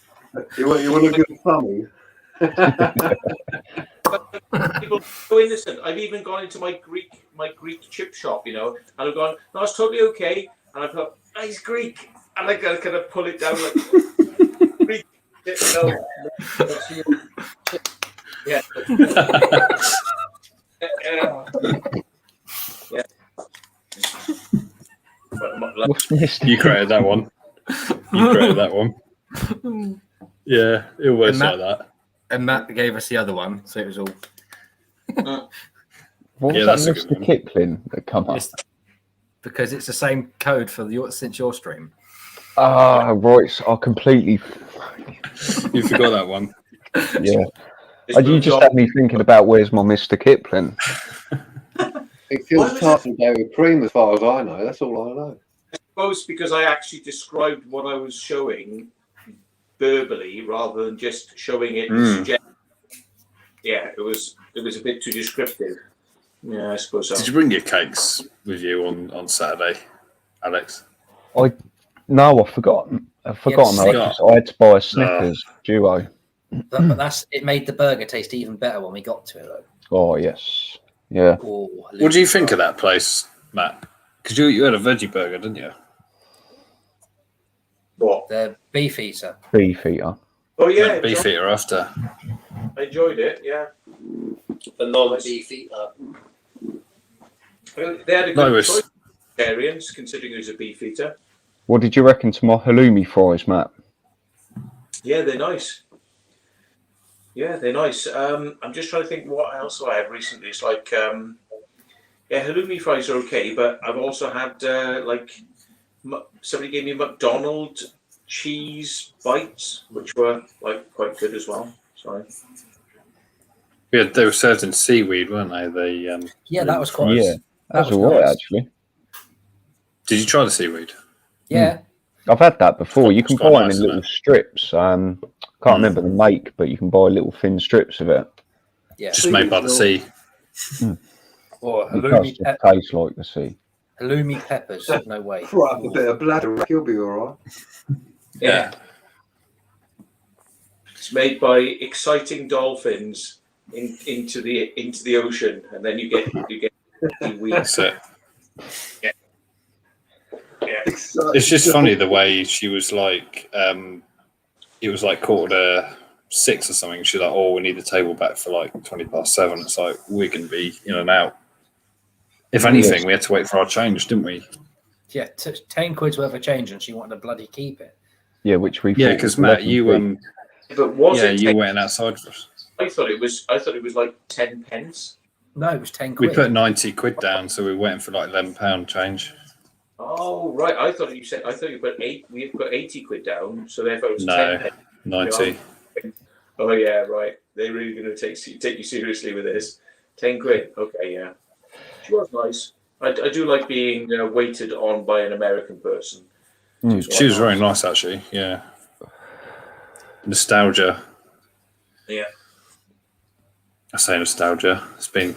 You want a good thummy? People are so innocent. I've even gone into my Greek chip shop, and I've gone, no, it's totally okay. And I thought, oh, he's Greek, and I kind of pull it down like Greek. Yeah. Yeah. What's missed? You created that one. Yeah, it works like that. And Matt gave us the other one, so it was all. What Yeah, was that's a that, good Mr. one. Kipling that come up? Because it's the same code for since your stream. Ah, right. So I completely. You forgot that one. Yeah. You just had me thinking about where's my Mr. Kipling. It feels tart and dairy cream as far as I know. That's all I know. I suppose because I actually described what I was showing verbally rather than just showing it. Yeah, it was a bit too descriptive. Yeah, I suppose so. Did you bring your cakes with you on Saturday, Alex? No, I've forgotten. I've forgotten. I had to buy a Snickers duo. But it made the burger taste even better when we got to it, though. Oh yes, yeah. Oh, What do you think of that place, Matt? Because you had a veggie burger, didn't you? What? The beef eater. Beef eater. Oh yeah, Beef eater after. I enjoyed it. Yeah. The non-beef eater. They had a No, good it's- choice of vegetarians, considering it was a beef eater. What did you reckon to my halloumi fries, Matt? Yeah, they're nice. Yeah, they're nice. I'm just trying to think what else I had recently. It's like, halloumi fries are okay, but I've also had somebody gave me McDonald's cheese bites, which were like quite good as well. Sorry. Yeah, they were served in seaweed, weren't they? Yeah, that was quite. Yeah, that's was all right nice. actually. Did you try the seaweed? Yeah. I've had that before. You can It's quite buy them nice, in little isn't strips. Can't remember the make, but you can buy little thin strips of it. Yeah. Just made by the sea. Or It halloumi, does taste like the sea. halloumi peppers. No way. Throw up a bit of bladder, you'll be all right. Yeah. It's made by exciting dolphins into the ocean, and then you get seaweed. That's it. Yeah. It's just funny the way she was like, it was like 6:45 or something. She's like, oh, we need the table back for like 7:20. It's like, we're going to be in and out. If anything, we had to wait for our change, didn't we? Yeah, 10 quid's worth of change, and she wanted to bloody keep it. Yeah, which we Yeah, thought because was Matt, 11 you quid. But was yeah, it? you went outside for us. I thought it was like 10 pence. No, it was 10 We quid. put 90 quid down, so we were waiting for like £11 change. Oh right, I thought you put 8. We put 80 quid down, so therefore it was No, 10 pence. 90. Oh yeah, right. They're really going to take you seriously with this. 10 quid. Okay, yeah. She was nice. I do like being waited on by an American person. She was very nice, actually. Yeah. Nostalgia. Yeah. I say nostalgia. It's been.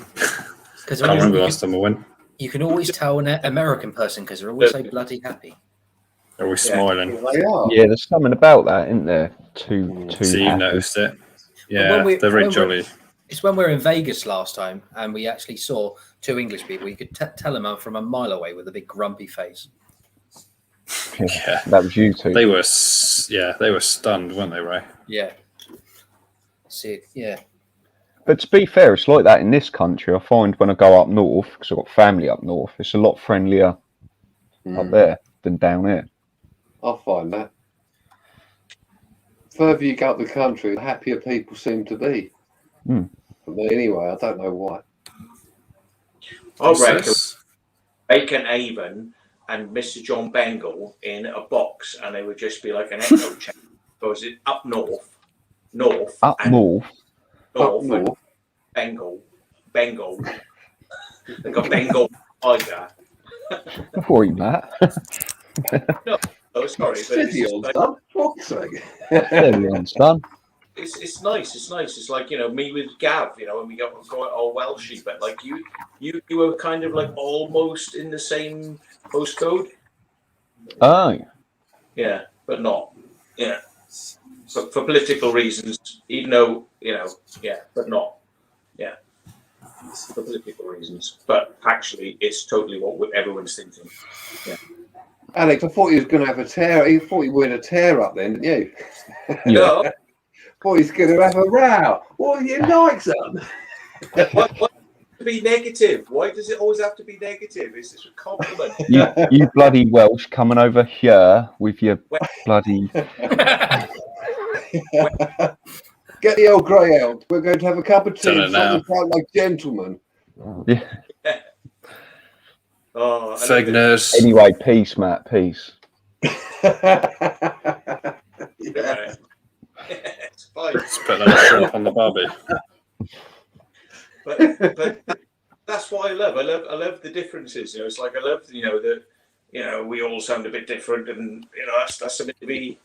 Because I can't remember the last time I went. You can always tell an American person because they're always so bloody happy. They're always Yeah. smiling. They are. Yeah, there's something about that, isn't there? Too So you happy. noticed it. But Yeah, they're very when jolly. It's when we were in Vegas last time and we actually saw two English people. You could tell them from a mile away with a big grumpy face. Yeah. That was you two. They were stunned, weren't they, Ray? Yeah. See, yeah. But to be fair, it's like that in this country. I find when I go up north, because I've got family up north, it's a lot friendlier up there than down here. I find that. The further you go up the country, the happier people seem to be. For me, anyway, I don't know why. I reckon Bacon Avon and Mr. John Bengal in a box, and they would just be like an echo chamber. So is it up north, Up north? and Bengal. They got Bengal tiger. Before you, Matt. Oh, sorry, but Steady on, son. Fuck's sake. There we are, son. it's nice. It's nice. It's like me with Gav. When we got all Welshy, but like you were kind of like almost in the same postcode. Oh. Yeah, but not. Yeah, for political reasons, even though but not. Yeah, for political reasons, but actually, it's totally what everyone's thinking. Yeah. Alex, I thought you was going to have a tear. You thought you were in a tear up then, didn't you? No. Thought you was going to have a row. What are you like, son? Why to be negative? Why does it always have to be negative? It's just a compliment. You bloody Welsh coming over here with your bloody... Get the old greyhound. We're going to have a cup of tea Done it and now. something quite like gentlemen. Yeah. Oh, Fagners. Anyway, peace, Matt, peace. Yeah. It's fine. Let's put that shrimp on the barbie. But that's what I love. I love the differences. It's like I love that we all sound a bit different, and that's something to be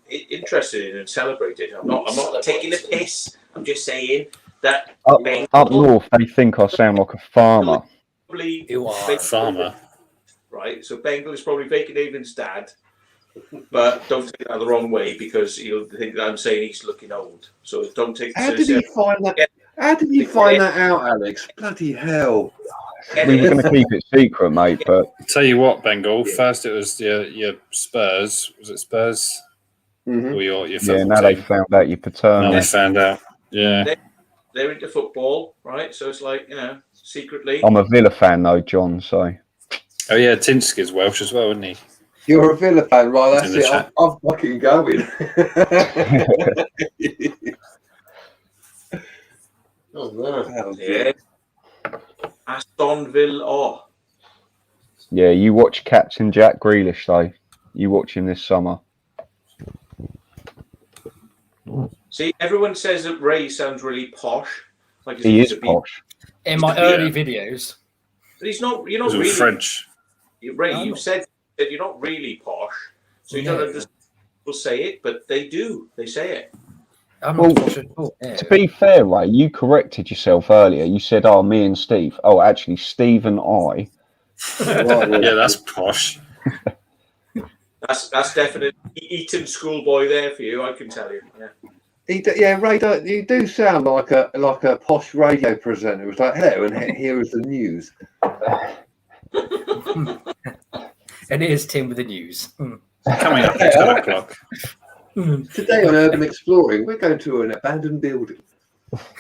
interested in and celebrated. I'm not taking a piss. I'm just saying that Up north, they think I sound like a farmer. probably You are. Farmer. right. So Bengal is probably Bacon Avon's dad, but don't take that the wrong way because he'll think that I'm saying he's looking old. So don't take. How did you find that? How did you find that out, Alex? Bloody hell! We were going to keep it secret, mate, but... Tell you what, Bengal. First, it was your Spurs. Was it Spurs? Mm-hmm. Or your Yeah, football now they team? found out you're paternal. Now they found out. Yeah. They're into football, right? So it's like secretly. I'm a Villa fan, though, John, so... Oh yeah, Tinski's Welsh as well, isn't he? You're a Villa fan, right? That's In the it. chat. I'm fucking going. Oh, no. Yeah. Aston Villa. Yeah, you watch Captain Jack Grealish, though. You watch him this summer. See, everyone says that Ray sounds really posh. Like He is posh. In my early videos. But he's not. You're It was not all really. French. Ray, No, I'm you not. said that you're not really posh, so you Yeah. don't understand people say it, but they do. They say it. I'm Well, not posh at all. Yeah. To be fair, Ray, you corrected yourself earlier. You said, oh, me and Steve. Oh, actually, Steve and I. Yeah, that's posh. That's definitely Eton schoolboy there for you. I can tell you. Yeah. Ray, you do sound like a posh radio presenter. It's like, hello, and here is the news. And it is Tim with the news. Coming up at 10 o'clock. Today on Urban Exploring, we're going to an abandoned building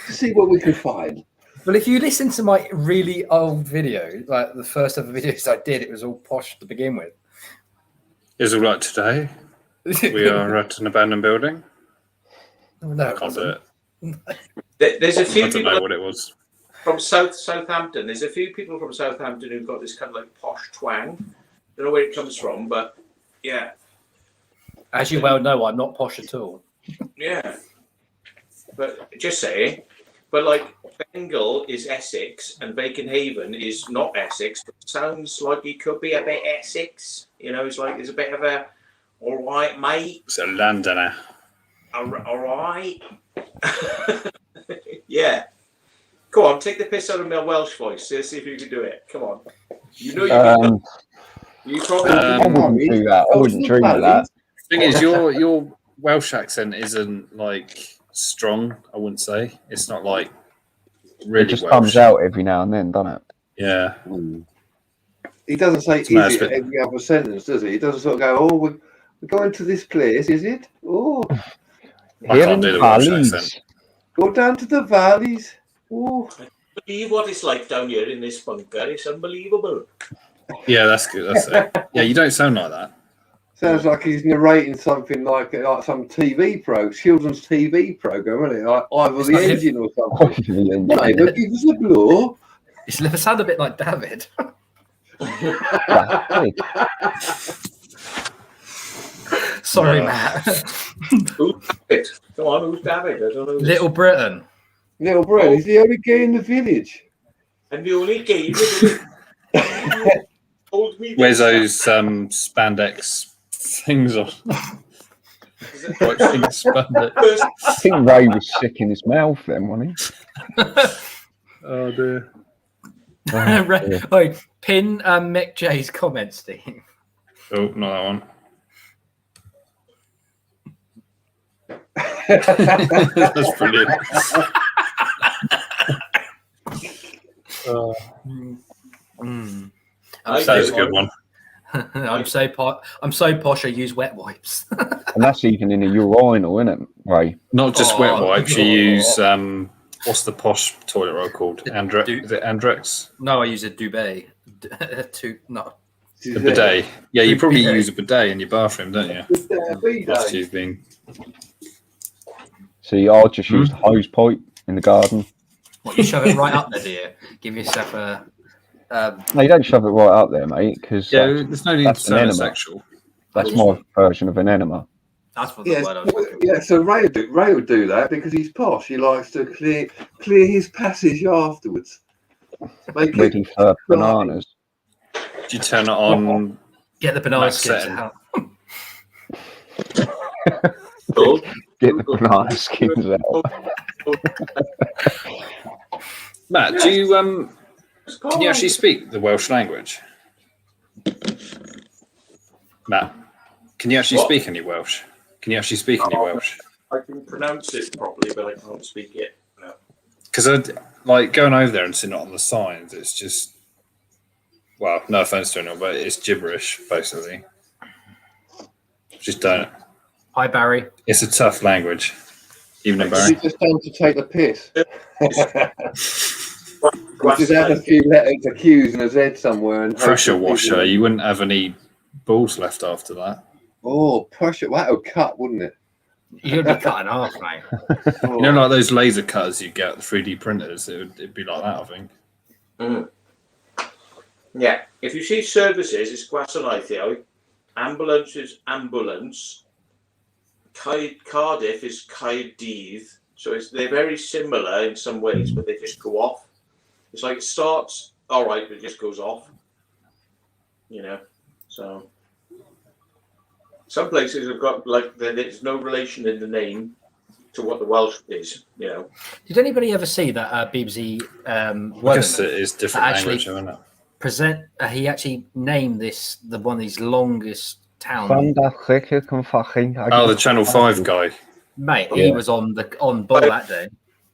to see what we can find. Well, if you listen to my really old video, like the first ever videos I did, it was all posh to begin with. Is all right today. We are at an abandoned building. No, I it can't do wasn't. There's a it. I few don't know people what it was. from Southampton. There's a few people from Southampton who've got this kind of like posh twang. Don't know where it comes from, but yeah, As you well know, I'm not posh at all. yeah. But just saying. But like Bengal is Essex and Bacon Haven is not Essex, but sounds like it could be a bit Essex. You know, it's like there's a bit of a all right, mate. It's a Londoner. All right. Yeah. Go on, take the piss out of my Welsh voice. Let's see if you can do it. Come on. You know you can. You probably. I wouldn't do that. I wouldn't dream of that. Thing is, your Welsh accent isn't like strong. I wouldn't say it's not like really. It just Welsh. comes out every now and then, doesn't it? Yeah. He doesn't say "is it" every other sentence, does he? He doesn't sort of go, "Oh, we're going to this place, is it? Oh, I can't do the Welsh accent. Go down to the valleys. Oh, believe what it's like down here in this bunker. It's unbelievable." Yeah, that's good. That's it. Yeah, you don't sound like that. Sounds like he's narrating something like some TV children's TV program, isn't it? Like Ivor the Engine or something. Neighbour, give us a blow. It sounds a bit like David. Sorry, Matt. Who's David? Come on, who's David? I don't know. Little Britain. Little Britain, he's the only gay in the village. And the only gay in the village. Where's those spandex things on? I think Ray was sick in his mouth then, wasn't he? Oh dear. Wait, pin Mick J's comment, Steve. Oh, not that one. That's brilliant. That's a good one. I'm so posh. I use wet wipes. And that's even in a urinal, isn't it, Ray? Not just wet wipes. You use what's the posh toilet roll called? Is it Andrex? No, I use a duvet. The bidet. Yeah, you probably use a bidet in your bathroom, don't you? After you've been. See, I'll just use the hose pipe in the garden. What, you shove it right up there, do you? Give yourself a. No, you don't shove it right up there, mate, because there's no need to sound sexual. That's my version of an enema. That's what the word I was looking for. Yeah, so Ray would do that because he's posh. He likes to clear his passage afterwards. Ready for bananas. Do you turn it on? Get the banana skins out. Get the banana skins out. Matt, do you can you actually speak the Welsh language? Matt, can you actually speak any Welsh? Can you actually speak any Welsh? I can pronounce it properly, but I can't speak it. No. Because like going over there and seeing it on the signs, it's just, well, no offense to anyone, but it's gibberish basically. Just don't. Hi, Barry. It's a tough language. Evening, Barry. He's just done to take the piss. Just had a few letters, a Q's and a Z somewhere. And pressure washer. You wouldn't have any balls left after that. Oh, pressure. That would cut, wouldn't it? You'd be cutting off, mate. You know, like those laser cutters you get, the 3D printers, it'd be like that, I think. Mm. Yeah. If you see services, it's gwasanaethau. Ambulance is ambulance. Cardiff is Caerdydd. So they're very similar in some ways, but they just go off. It's like it starts all right, but it just goes off. You know, so some places have got like there's no relation in the name to what the Welsh is. You know. Did anybody ever see that BBC? I guess it is different language, isn't it? He actually named the one of these longest towns. Oh, the Channel 5 guy. Mate, he was on ball that day.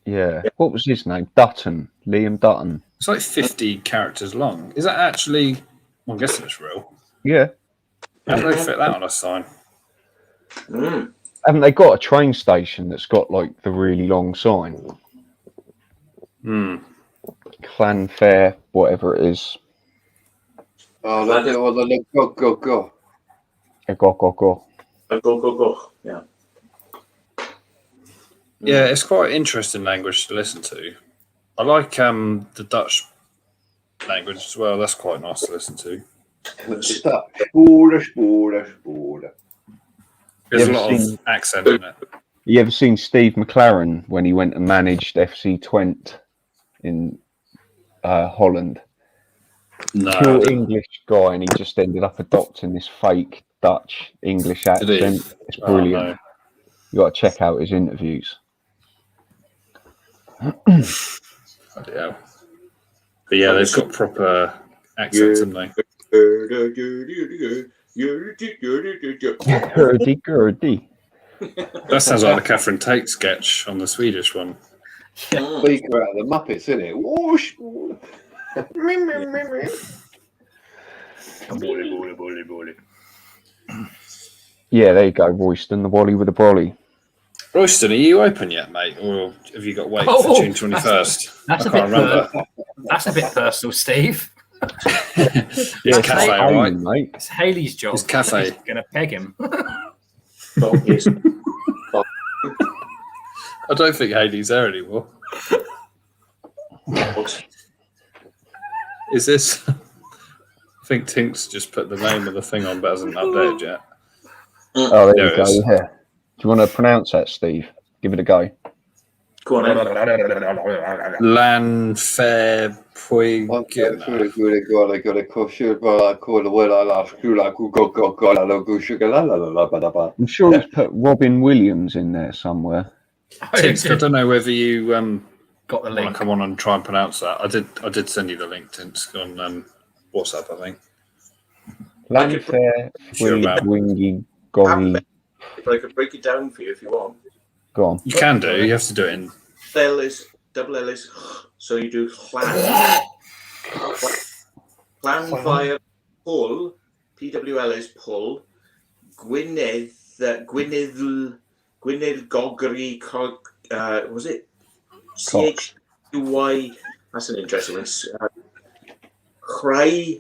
Yeah. What was his name? Dutton. Liam Dutton. It's like 50 characters long. Is that actually? Well, I'm guessing it's real. Yeah. How do they fit that on a sign? Mm. Haven't they got a train station that's got like the really long sign? Hmm. Clanfair, whatever it is. Oh, that's it. Or the go. Go. Go. Yeah. Yeah, it's quite an interesting language to listen to. I like the Dutch language as well. That's quite nice to listen to. Spoorder. There's a lot of accent in it. You ever seen Steve McLaren when he went and managed FC Twente in Holland? No, I Pure didn't. English guy, and he just ended up adopting this fake Dutch English Did he? accent. It's Oh, brilliant. no. You got to check out his interviews. Bloody hell. But yeah, they've got proper accents, haven't they? Gurdy. That sounds like the Catherine Tate sketch on the Swedish one. Speaker out of the Muppets, isn't it? Whoosh. Yeah, there you go, Royston, the Wally with the brolly. Royston, are you open yet, mate? Or have you got to wait for June 21st? That's I a can't bit remember. That's a bit personal, Steve. It's cafe, all right? Mate. It's Haley's job. It's cafe. She's gonna peg him. I don't think Haley's there anymore. Is this? I think Tink's just put the name of the thing on, but hasn't updated yet. Oh, there There you it go. is. Yeah. Do you want to pronounce that, Steve? Give it a go. Go on, then. Lanfair Puig. I'm sure he's put Robin Williams in there somewhere. Tinks, I don't know whether you Got the want to link. come on and try and pronounce that. I did send you the link, Tinks, on WhatsApp, I think. Lanfair, Sure about. Wingy, Goggy. If I could break it down for you if you want. Go on. You can do. You have to do it in. L is double L is so you do clan. Clan via pull. PWL is pull. Gwynedd Gogri was it CHY? That's an interesting one. Cry,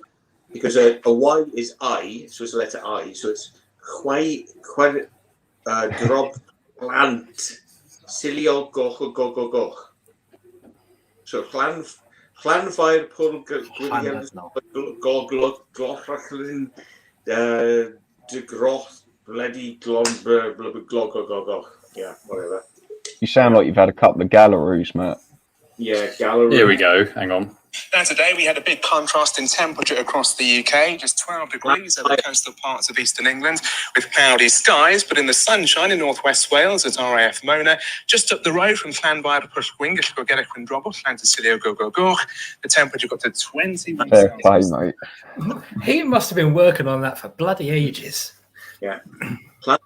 because a Y is I, so it's a letter I, so it's drop plant silio go. So clan fire pull Gwynedd Glochlin de Groth bloody glon go. Yeah, whatever. You sound like you've had a couple of Gallaroos, Matt. Yeah, gallery. Here we go. Hang on. Now today we had a big contrast in temperature across the UK, just 12 degrees over coastal parts of eastern England with cloudy skies, but in the sunshine in northwest Wales at RAF Mona, just up the road from Llanfair Pwllgwyngyll Gogerych and Drobwll, Llantysilio Gogogoch, the temperature got to 21 Fair play, Celsius. mate. He must have been working on that for bloody ages. Yeah.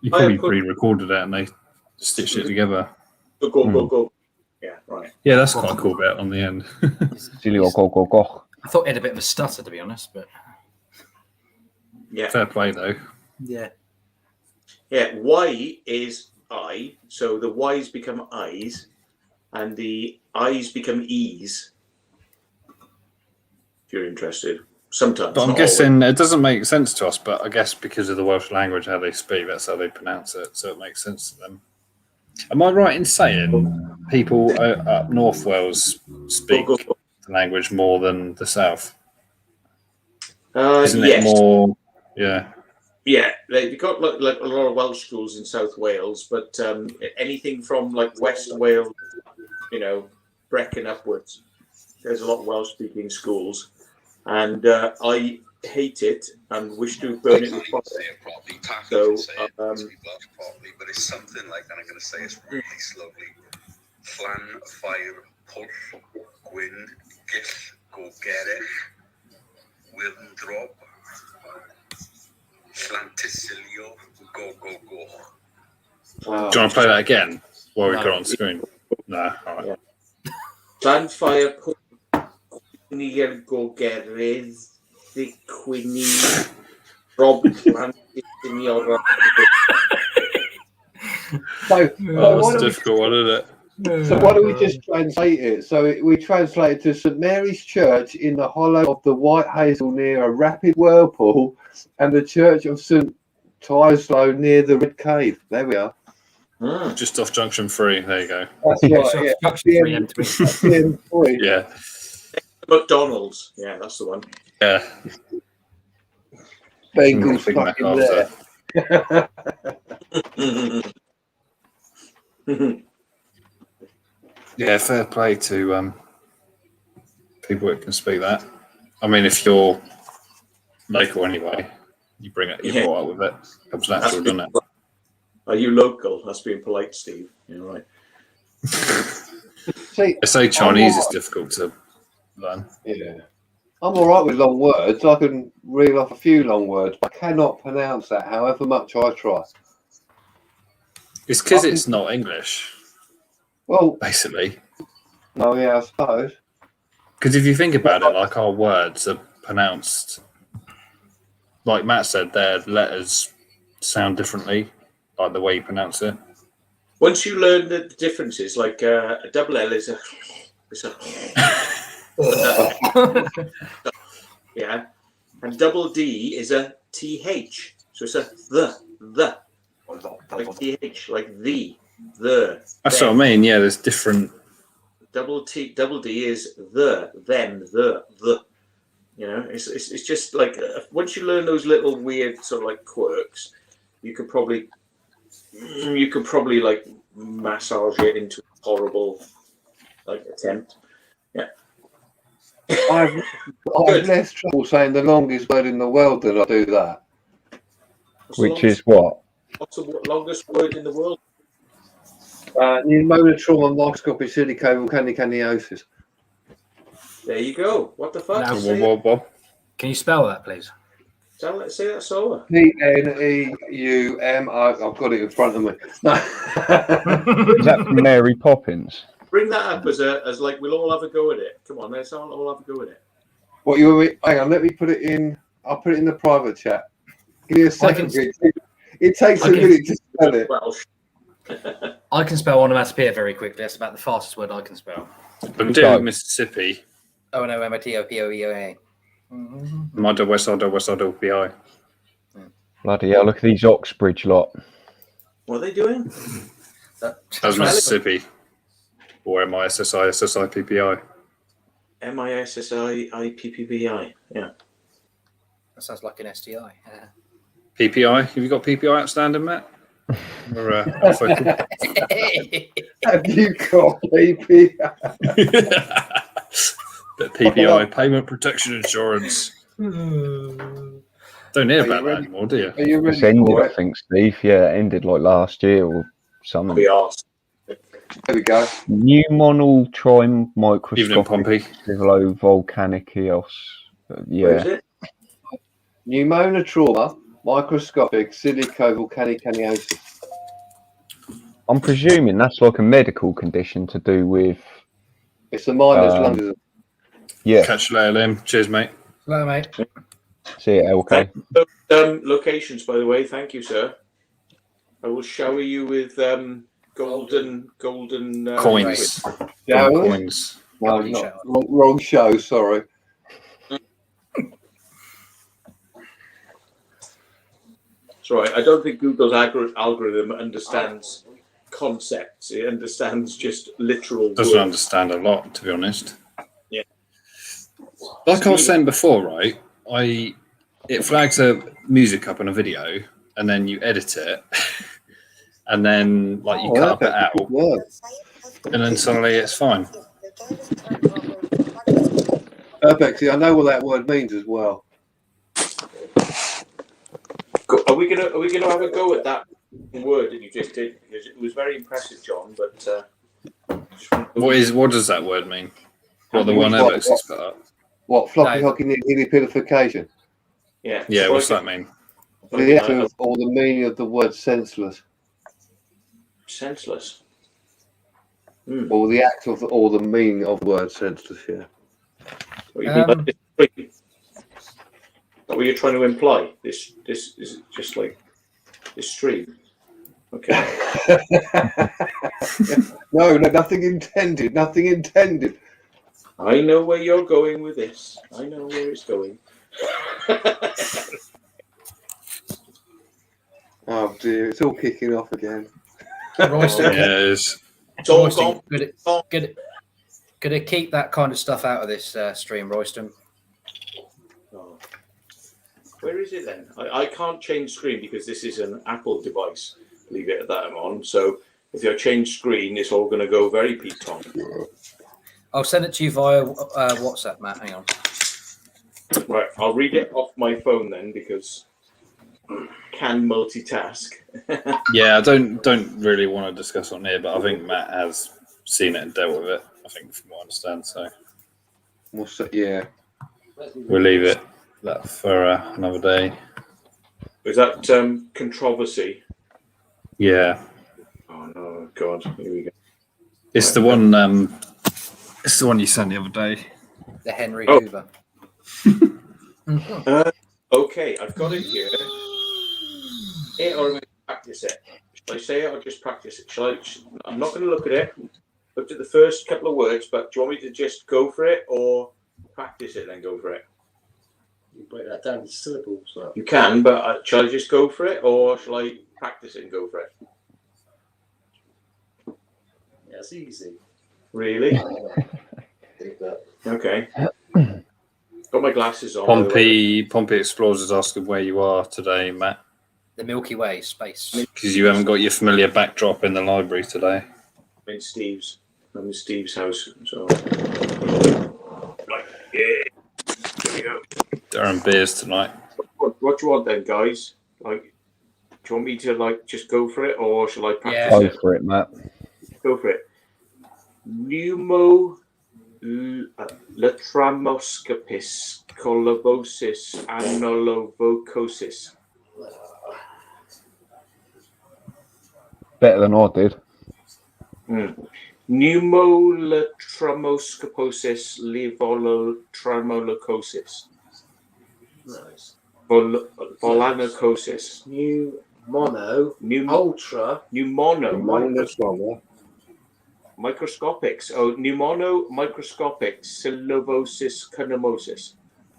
You probably pre-recorded it and they stitched it together. Go. Yeah, right. Yeah, that's quite a cool bit on the end. Silio go go go. I thought he had a bit of a stutter, to be honest, but Yeah. Fair play, though. yeah. Yeah, Y is I, so the Y's become I's, and the I's become E's. If you're interested. Sometimes. But I'm not guessing it doesn't make sense to us, but I guess because of the Welsh language, how they speak, that's how they pronounce it, so it makes sense to them. Am I right in saying people up North Wales speak always. the language more than the South? Yes. Isn't it more? Yeah. Yeah, you've got like a lot of Welsh schools in South Wales, but anything from like West Wales, Brecon upwards, there's a lot of Welsh-speaking schools, and I hate it and wish to burn it with fire. So, but it's something like, and I'm going to say it's really slowly. Flan, fire, pull, gwyn, gill, gogerych, wildrop, Llantysilio, go. Do you want to play that again while we've got it on screen? No, all right. Yeah. Flan, fire, pull, gwynir, gogerydd, Quinny, Rob, Llantysilio. So Oh, that's a difficult one, isn't it? So why don't we just translate it? So we translate it to St Mary's Church in the hollow of the White Hazel near a rapid whirlpool, and the Church of St Tislow near the Red Cave. There we are. Just off Junction 3. There you go. That's right. Yeah. That's the end, that's the end point. Yeah. McDonald's. Yeah, that's the one. Yeah. Bengals Big Mac fucking there. after. Yeah, fair play to people that can speak that. I mean, if you're local anyway, you bring it, you're Yeah. brought up with it. Comes natural, doesn't it? Are you local? That's being polite, Steve. You're right. See, I say Chinese I'm is difficult to learn. yeah. I'm all right with long words. I can reel off a few long words, but I cannot pronounce that however much I try. It's because it's not English, Well, basically. no, yeah, I suppose. Because if you think about it, like our words are pronounced, like Matt said, their letters sound differently, like the way you pronounce it. Once you learn the differences, like a double L is a yeah, and double D is a TH. So it's a the like TH, like the. That's what I mean. Yeah, there's different. Double D is the, them, the. You know, it's just like once you learn those little weird sort of like quirks, you could probably like massage it into a horrible like attempt. Yeah. I've less trouble saying the longest word in the world than I do that. Which is what? What's the longest word in the world? Pneumonotrauma microscopic silicovolcanicaniosis. There you go. What the fuck? Now, can you spell that, please? Say that slower. PNEUM. I've got it in front of me. No. Is that from Mary Poppins? Bring that up as like we'll all have a go at it. Come on, let's all have a go at it. What hang on, let me put it in. I'll put it in the private chat. Give me a second. It takes a minute to spell it. Welsh. I can spell onomatopoeia very quickly. That's about the fastest word I can spell. I'm doing Mississippi. ONOMATOPOEA. Mudder West BI. Bloody hell, look at these Oxbridge lot. What are they doing? That's Mississippi. Or MISSI MISSIPPBI. Yeah. That sounds like an STI. PPI. Have you got PPI outstanding, Matt? Or, Have you got PPI? PPI, Payment Protection Insurance. Don't hear about that anymore, do you? Are you ready It's ended, for I it? think, Steve. Yeah, it ended like last year or something. Be asked. There we go. Pneumonal Evening, trimicroscopic Pompey. volcaniceos. Where is Yeah. it? Pneumonotrauma microscopic silicovolcanicaniosis. I'm presuming that's like a medical condition to do with. It's a miner's lung disease. Yeah. Catch you later, Liam. Cheers, mate. Hello, mate. See you, LK. Locations, by the way. Thank you, sir. I will shower you with golden Coins. Yeah, Coins. no, not wrong show. Sorry. That's right. I don't think Google's algorithm understands concepts. It understands just literal Doesn't words. understand a lot, to be honest. Yeah. Like I was saying before, right? It flags a music up on a video, and then you edit it, and then like you cut it out, and then suddenly it's fine. Urbex, I know what that word means as well. Are we gonna have a go at that word that you just did? Because it was very impressive, John. But What does that word mean? What the one Urbex has put up? What floppy hockey nilipidification? Yeah. Yeah, what's that mean? The act of, or the meaning of the word senseless. Senseless. Or the act of, or the meaning of the word senseless. Yeah. What you mean by this stream? Is that what you're trying to imply? This is just like this stream. Okay. No, nothing intended. Nothing intended. I know where you're going with this. I know where it's going. Oh dear, it's all kicking off again. Royston, Yeah, it is. It's all Royston, gone. could it keep that kind of stuff out of this stream, Royston? Oh. Where is it then? I can't change screen because this is an Apple device. Leave it at that I'm on. So If I change screen, it's all going to go very Pete Tom. I'll send it to you via WhatsApp, Matt. Hang on. Right, I'll read it off my phone then because I can multitask. Yeah, I don't really want to discuss on here, but I think Matt has seen it and dealt with it. I think, from what I understand. So What's that? Yeah. we'll leave it that for another day. Is that controversy? Yeah, Oh no, God! Here we go. it's the one. It's the one you sent the other day. The Henry Oh. Hoover. Okay, I've got it here. Or am I practice it? Shall I say it or just practice it? I'm not going to look at it. Looked at the first couple of words, but do you want me to just go for it or practice it then go for it? You break that down to syllables. So. You can, but shall I just go for it or shall I practice it and go for it? Yeah, it's easy. Really? Okay. Got my glasses on. Pompey Explorers is asking where you are today, Matt, The Milky Way, space. because you haven't got your familiar backdrop in the library today. I'm in Steve's house. So, right, yeah. There we go. Darren beers tonight. What do you want then, guys? Like, do you want me to just go for it, or shall I practice Go it? for it, Matt. Go for it. Latramoscopis, colobosis, anolovocosis. Better than I did. Pneumolatramoscoposis, levolotramolocosis. Nice. Volanocosis. Microscopics. Oh, microscopic. Syllabosis canomosis.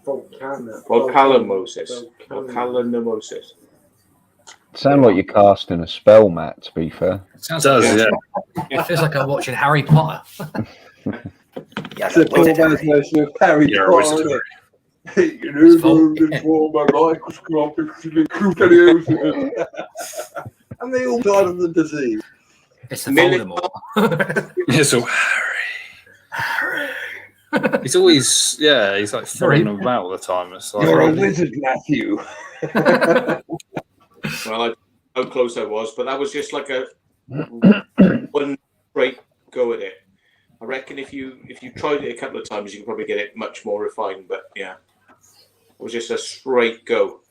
Volcanomosis. Sound like you're casting a spell, Matt, to be fair. It sounds Does, like yeah. It feels like I'm watching Harry Potter. It's a full version of Harry You're a Potter. wizard. Isn't it? You know, for my microscopic and they all died of the disease. It's the Voldemort. It's all Harry. He's always, he's like throwing them about all the time. It's like, You're a wizard, Matthew. Well, how close I was, but that was just like a one straight go at it. I reckon if you tried it a couple of times, you can probably get it much more refined. But yeah, it was just a straight go.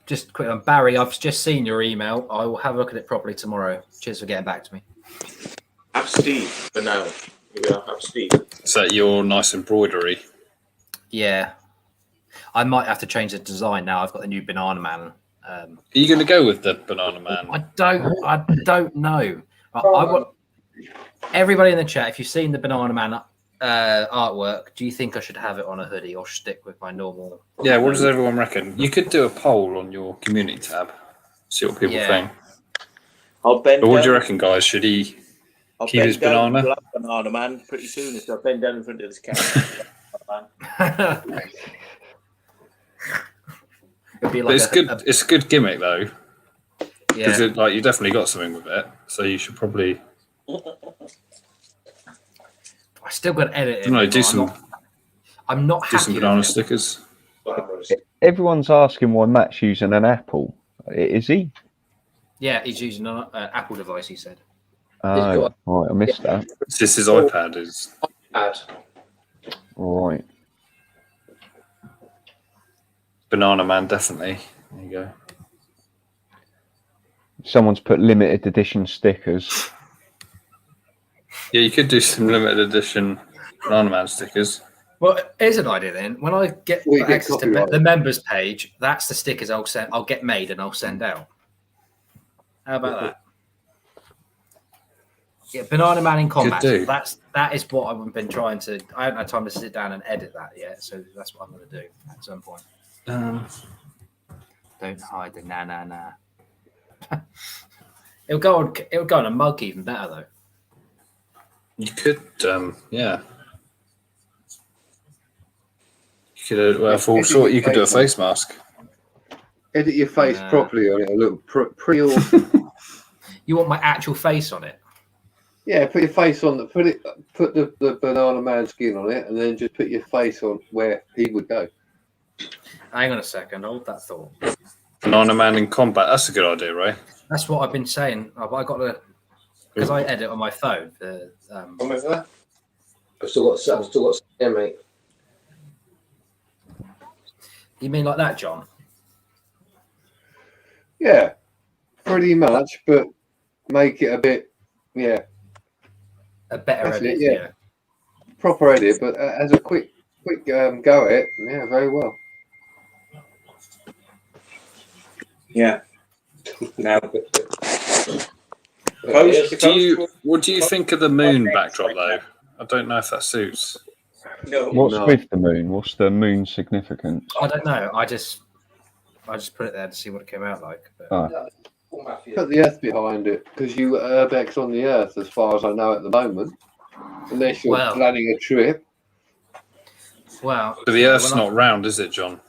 Just quick on Barry, I've just seen your email. I will have a look at it properly tomorrow. Cheers for getting back to me. Have Steve for now. Yeah, have Steve. is that your nice embroidery? Yeah. I might have to change the design now. I've got the new Banana Man. Are you going to go with the Banana Man? I don't know. I want everybody in the chat. If you've seen the Banana Man artwork, do you think I should have it on a hoodie or stick with my normal? Yeah, what does everyone reckon? You could do a poll on your community tab, see what people think. I'll bend. But what do you reckon, guys? Should he keep his banana? Banana Man pretty soon. If I bend down in front of this camera. It'd be But like it's good. It's a good gimmick though, Yeah. because you definitely got something with it. So you should probably I still got to edit it. do some I'm not do happy some with banana it. stickers. Everyone's asking why Matt's using an Apple. Is he? Yeah, he's using an Apple device. He said. Oh, right, I missed that. This his iPad is. Right. Banana Man, definitely. There you go. Someone's put limited edition stickers. Yeah, you could do some limited edition Banana Man stickers. Well, here's an idea then. When I get We get access to copyright. the members page, that's the stickers I'll get made and I'll send out. How about that? Yeah, Banana Man in combat. do. That is what I've been trying to. I haven't had time to sit down and edit that yet, so that's what I'm going to do at some point. Don't hide the na. It'll go on a mug even better though. You could, yeah. You could, well, for all short, you could do a face mask. Edit your face Nah. properly on it. Look pretty awesome. You want my actual face on it? Yeah, put your face on the put the banana man skin on it, and then just put your face on where he would go. Hang on a second. Hold that thought. Banana Man in combat. That's a good idea, Ray. That's what I've been saying. I got to because I edit on my phone. Come over there. I've still got yeah, mate. You mean like that, John? Yeah, pretty much, but make it a bit, yeah, A better That's edit, it, yeah. proper edit, but as a quick go at it, yeah, very well. Yeah. Now, What do you think of the moon backdrop though? I don't know if that suits. no. What's No. with the moon? What's the moon's significance? I don't know. I just put it there to see what it came out like. But Oh. Put the earth behind it, because you Urbex on the earth, as far as I know at the moment, unless you're Well. planning a trip. well, But the Earth's when I- not round, is it, John?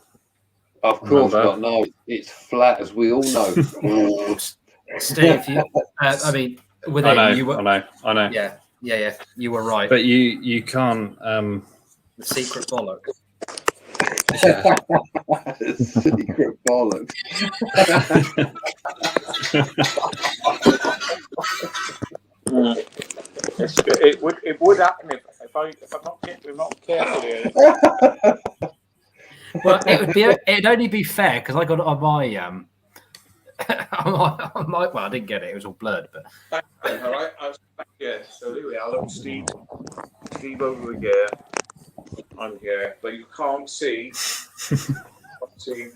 Of course Remember? not. No, it's flat, as we all know. Steve, I mean, within I know, you were, I know. yeah, you were right. But you can't. The secret bollock. Yeah. Secret bollocks. It would happen if I'm not careful here. Well, it'd only be fair because I got it on my well, I didn't get it. It was all blurred, but All right, yeah. So there we are. Look, Steve over here. I'm here, but you can't see. Okay.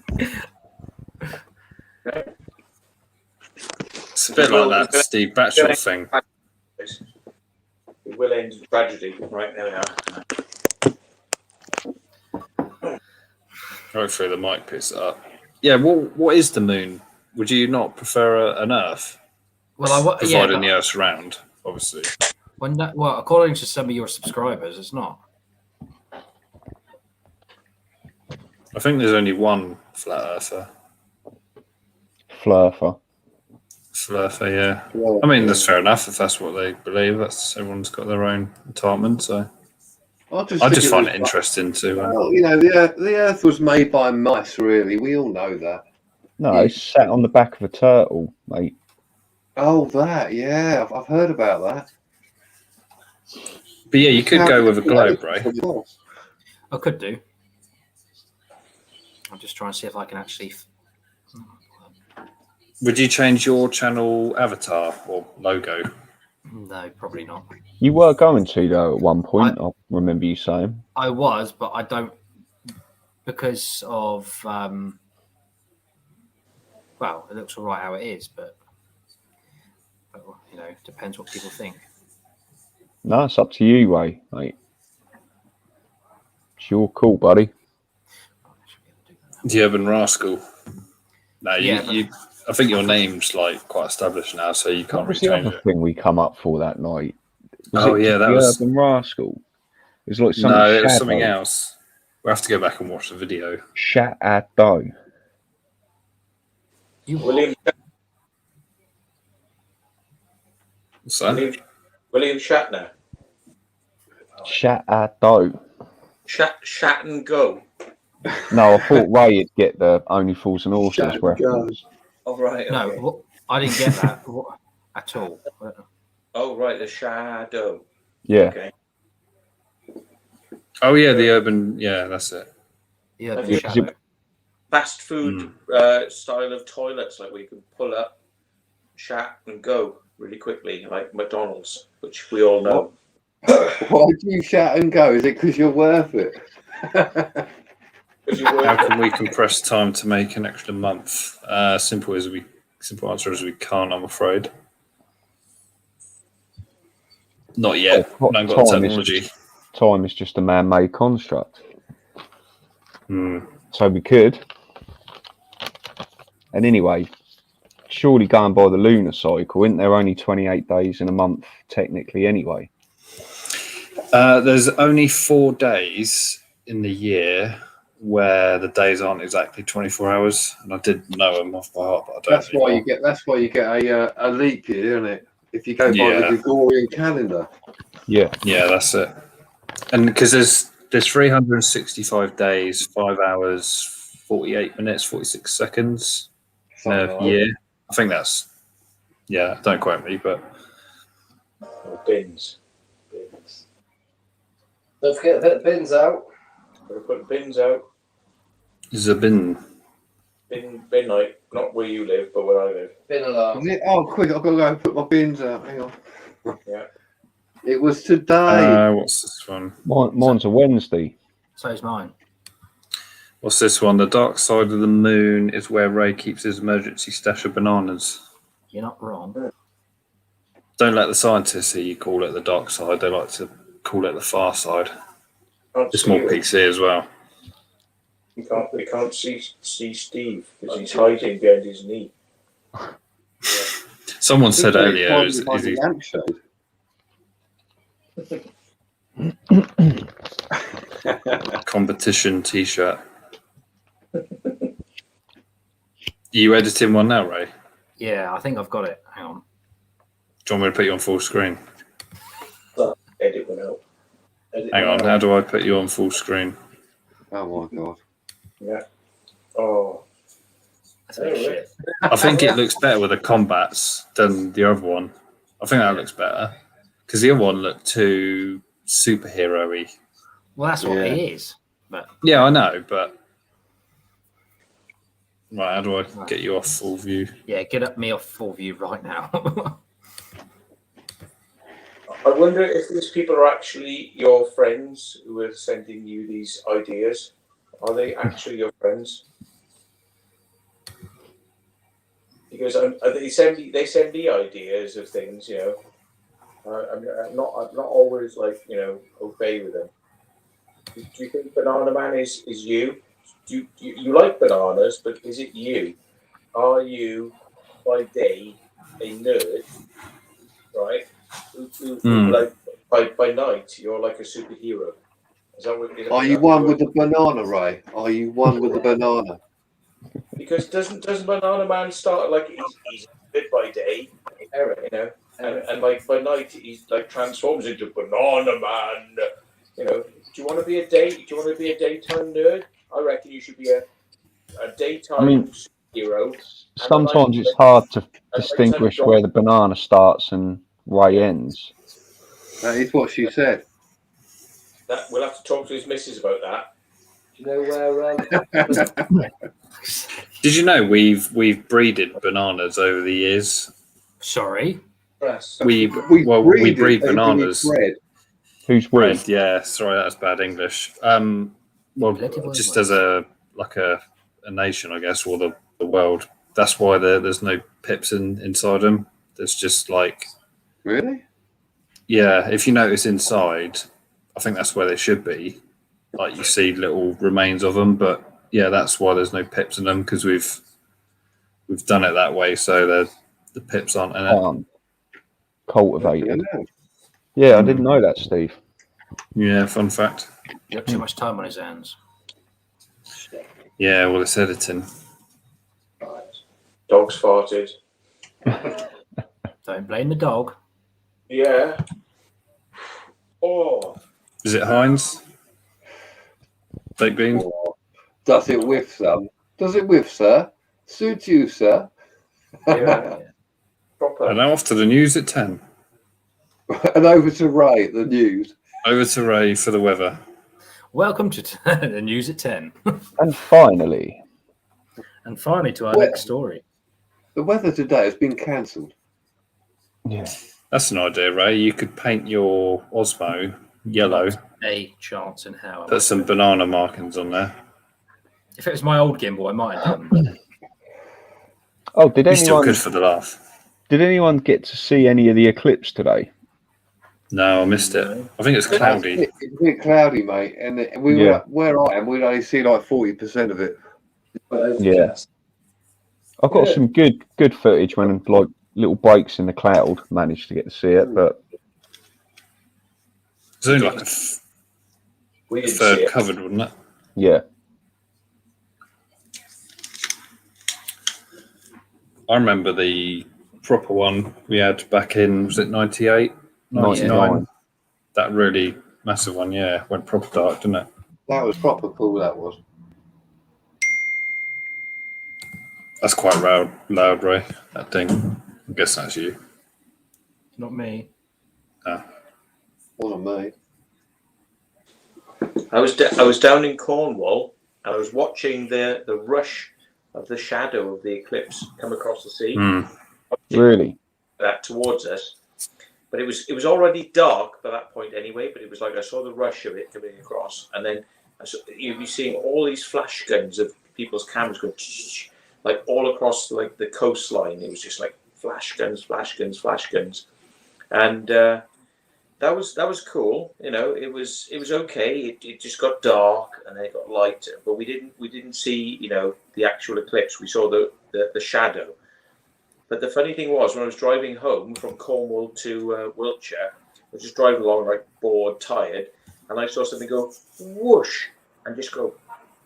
It's a bit like that Steve Batchel thing. It will end in tragedy. Right, there we are. Hopefully the mic picks it up. Yeah, what is the moon? Would you not prefer an Earth? well, Providing the Earth's round, obviously. well, according to some of your subscribers, it's not. I think there's only one flat earther. Flurfer. Flurfer, yeah. Well, I mean, that's fair enough if that's what they believe. That's everyone's got their own entitlement. So I just find it interesting to. Well, you know, the Earth was made by mice. Really, we all know that. No, it's sat on the back of a turtle, mate. Oh, that, yeah, I've heard about that. But yeah, you could go with a globe, right? I could do. I'm just trying to see if I can actually. Would you change your channel avatar or logo? No, probably not. You were going to, though, at one point, I remember you saying. I was, but I don't because of. Well, it looks all right how it is, but you know, depends what people think. No, it's up to you, Ray, mate. It's your call, buddy. The Urban Rascal. No, Yeah, you I think your name's like quite established now, so you What can't was really the change other it. thing we come up for that night? Oh, it yeah, just that the was- Urban Rascal. It was like something. No, it was shadow. something else. We'll have to go back and watch the video. Shadow. You William So William Shatner. Shadow. Shat and go. No, I thought Ray'd get the Only Fools and Horses Shadow. reference. Oh right. no, Okay. I didn't get that at all. Oh right, the shadow. Yeah. Okay. oh yeah, the urban, yeah, that's it. Yeah, Have the you- shadow. Fast food style of toilets, like where you can pull up, chat and go really quickly, like McDonald's, which we all know. Why do you shout and go? Is it because you're worth it? 'Cause you work- How can we compress time to make an extra month? Simple answer is we can't, I'm afraid. Not yet. Oh, I haven't got the time is technology. Time is just a man-made construct. Hmm. So we could. And anyway, surely going by the lunar cycle, isn't there only 28 days in a month technically anyway? There's only 4 days in the year where the days aren't exactly 24 hours, and I did know them off by heart, but I don't. That's why anymore. you get. That's why you get a leap year, isn't it? If you go by Yeah. the Gregorian calendar. Yeah. Yeah, that's it. And because there's 365 days, 5 hours, 48 minutes, 46 seconds in Something a like year. I think that's, yeah, don't quote me, but Bins. Don't forget to put the bins out. Gotta put bins out. there's a bin. Bin night. Not where you live, but where I live. Bin alarm. that. Oh, quick! I've got to go and put my bins out. Hang on. Yeah. It was today. What's this one? Mine's a Wednesday. So's mine. What's this one? The dark side of the moon is where Ray keeps his emergency stash of bananas. You're not wrong. Don't let the scientists hear you call it the dark side. They like to call it the far side. It's more PC as well. We can't see Steve because he's hiding behind his knee. Someone said earlier, is Behind he the lampshade. competition T-shirt? You editing one now, Ray? Yeah, I think I've got it. Hang on. Do you want me to put you on full screen? Edit one out. Hang on, how do I put you on full screen? Oh my god! Yeah. Oh. That's a bit shit. I think it looks better with the combats than the other one. I think that looks better because the other one looked too superhero-y. Well, that's what it is. But Yeah, I know, but right, how do I get you off full view? yeah, get me off full view right now. I wonder if these people are actually your friends who are sending you these ideas. Are they actually your friends? Because they send me ideas of things, you know. I'm not always like, you know, okay with them. Do you think Banana Man is you? Do you like bananas, but is it you? Are you by day a nerd, right? Who like by night you're like a superhero? Is that what? Are you one with the banana, Ray? Are you one with the banana? Because doesn't Banana Man start like he's good by day, you know, and like by night he's like transforms into Banana Man. You know, do you want to be a daytime nerd? I reckon you should be a daytime hero. Sometimes it's hard to distinguish where the banana starts and Ray ends. That is what she said. That we'll have to talk to his missus about that. Do you know where? Did you know we've breeded bananas over the years? Sorry. We breed bananas. Who's Bread, breed? yeah. Sorry, that's bad English. Just as a nation, I guess, or the world. That's why there's no pips inside them. There's just like Really? Yeah, if you notice inside, I think that's where they should be. Like you see little remains of them, but yeah, that's why there's no pips in them because we've done it that way, so the pips aren't in it. Cultivated. Yeah, I didn't know that, Steve. Yeah, fun fact. He got too much time on his hands. Yeah, well, it's editing. Dog's farted. Don't blame the dog. Yeah. Oh. Is it Heinz? Baked beans? Does it whiff, sir? Does it whiff, sir? Suits you, sir? Yeah. Proper. And now off to the news at 10. And over to Ray, the news. Over to Ray for the weather. Welcome to the news at 10. And finally to our next story. The weather today has been cancelled. Yeah. That's an idea, Ray. You could paint your Osmo yellow. A chance in hell. Put some banana markings on there. If it was my old gimbal, I might have done. Oh, did You're still anyone good for the laugh. did anyone get to see any of the eclipse today? No, I missed it. I think it's cloudy. It's a bit cloudy, mate. And where I am, we'd only see like 40% of it. Yeah. I've got some good footage when like little breaks in the cloud managed to get to see it, but It's only like We a didn't see third it. covered, wouldn't it? yeah. I remember the proper one we had back in, was it 98, 99? That really massive one, yeah, went proper dark, didn't it? That was proper cool. That was. That's quite loud, Ray. That thing. I guess that's you. Not me. Wasn't me. I was down in Cornwall. And I was watching the rush of the shadow of the eclipse come across the sea. Really? That towards us, but it was already dark by that point anyway. But it was like I saw the rush of it coming across, and then you'd be seeing all these flash guns of people's cameras going like all across like the coastline. It was just like flash guns, and that was cool. You know, it was okay. It just got dark and then it got light, but we didn't see, you know, the actual eclipse. We saw the shadow. But the funny thing was, when I was driving home from Cornwall to Wiltshire, I was just driving along like bored, tired, and I saw something go whoosh and just go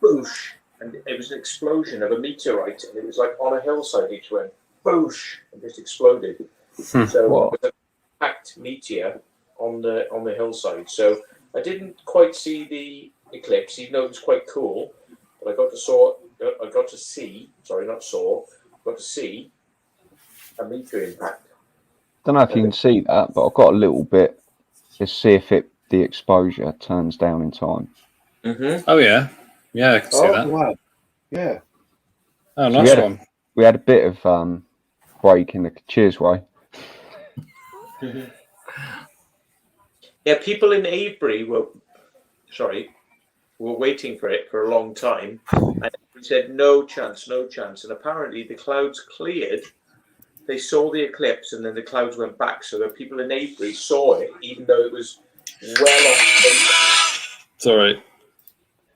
boosh, and it was an explosion of a meteorite, and it was like on a hillside. It went boosh and just exploded. So it was a packed meteor on the hillside. So I didn't quite see the eclipse, even though it was quite cool. But I got to see a meteor impact. Don't know if you can see that, but I've got a little bit. Let's see if the exposure turns down in time. Mm-hmm. Oh yeah, I can see that. Wow. Yeah. Oh, nice one. We had a bit of break in the cheers, Ray. Yeah, people in Avebury were waiting for it for a long time, and we said no chance. And apparently the clouds cleared. They saw the eclipse, and then the clouds went back. So the people in Avebury saw it, even though it was well off. Sorry.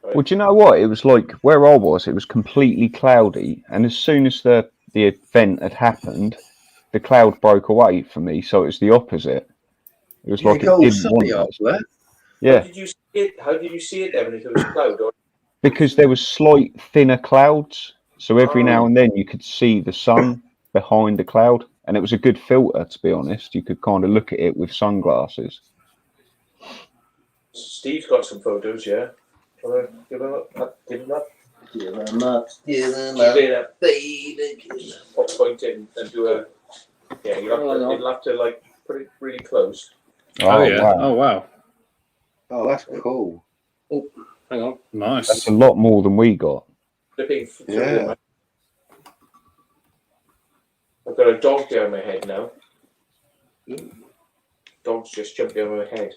Well, do you know what? It was like where I was. It was completely cloudy, and as soon as the event had happened, the cloud broke away for me. So it was the opposite. It was like it didn't want that. Yeah. How did you see it? How did you see it, Evan? If it was cloud, Because there was slight thinner clouds, so every now and then you could see the sun behind the cloud, and it was a good filter. To be honest, you could kind of look at it with sunglasses. Steve's got some photos, yeah. Give him up. Point in and do a. Yeah, you'll have to like put it really close. Oh yeah. Wow. Oh wow. Oh, that's cool. Oh, hang on. Nice. That's a lot more than we got. Yeah. I've got a dog down my head now. Dog's just jumped over my head.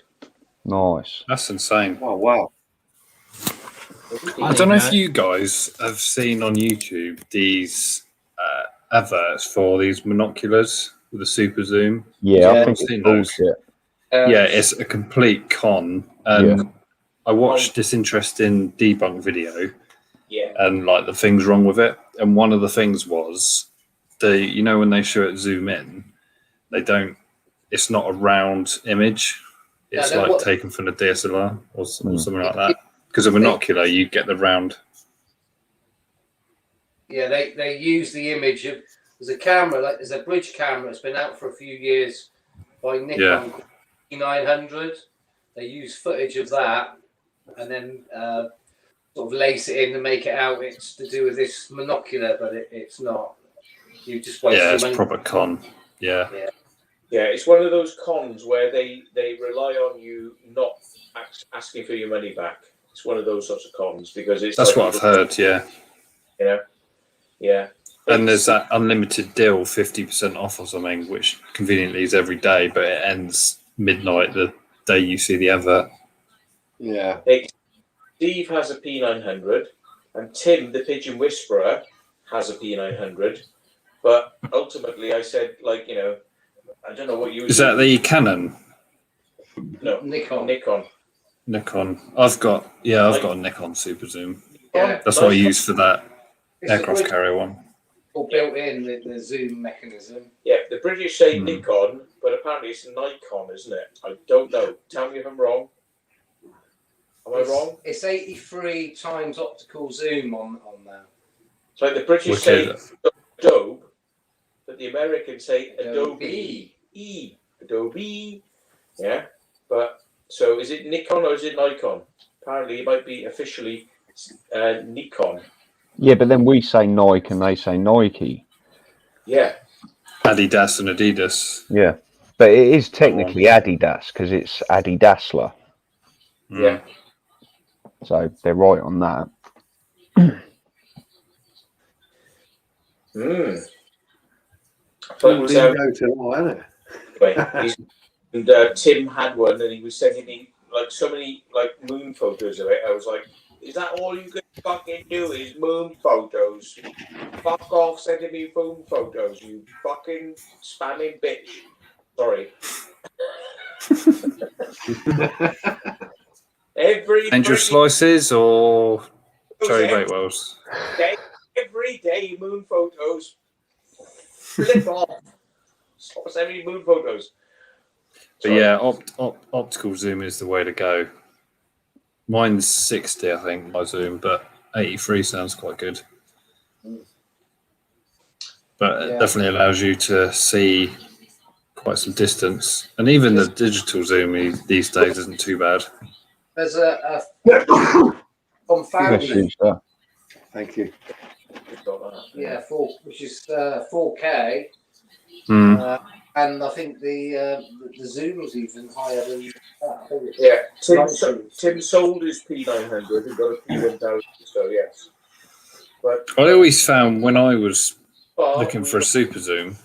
Nice. That's insane. Oh wow. I don't know if you guys have seen on YouTube these adverts for these monoculars with a super zoom. Yeah, I think seen it's those. bullshit. Yeah, it's a complete con. And I watched this interesting debunk video. Yeah. And like the things wrong with it. And one of the things was when they show it zoom in, it's not a round image. It's taken from the DSLR or something like that. Because a monocular, you get the round. Yeah, they use the image of there's a camera, like there's a bridge camera that's been out for a few years by Nikon 900. They use footage of that and then sort of lace it in to make it out. It's to do with this monocular, but it's not. You just waste it's money. proper con. Yeah. Yeah, it's one of those cons where they rely on you not asking for your money back. It's one of those sorts of cons because it's. That's what I've heard. Yeah. Yeah. And there's that unlimited deal, 50% off or something, which conveniently is every day, but it ends midnight the day you see the advert. Yeah. Steve has a P900, and Tim, the Pigeon Whisperer, has a P900. But ultimately, I said, I don't know what you. Is that the Canon? No, Nikon. I've got a Nikon Super Zoom. Yeah, that's what I use for that aircraft carrier one. All built in the zoom mechanism. Yeah, the British say Nikon, but apparently it's Nikon, isn't it? I don't know. Tell me if I'm wrong. Am I wrong? It's 83 times optical zoom on there. So the British say Adobe, but the Americans say Adobe. Adobe. Yeah. But so is it Nikon or is it Nikon? Apparently, it might be officially Nikon. Yeah, but then we say Nike and they say Nike. Yeah. Adidas and Adidas. Yeah, but it is technically Adidas because it's Adidasler. Yeah. So they're right on that. But Bingo tonight, isn't it? and Tim had one, and he was sending me like so many like moon photos of it. I was like, "Is that all you can fucking do? Is moon photos? Fuck off sending me moon photos, you fucking spamming bitch." Sorry. Every Angel slices or cherry bakewells? every day moon photos. Flip off. Stop sending me moon photos. But yeah, optical zoom is the way to go. Mine's 60, I think, my zoom, but 83 sounds quite good. But it definitely allows you to see quite some distance. And even the digital zoom these days isn't too bad. There's a confounding. Thank you. Yeah, which is 4K. And I think the zoom is even higher than that. Yeah, Tim sold his P900 and got a P1000, so yes. But I always found when I was looking for a super zoom.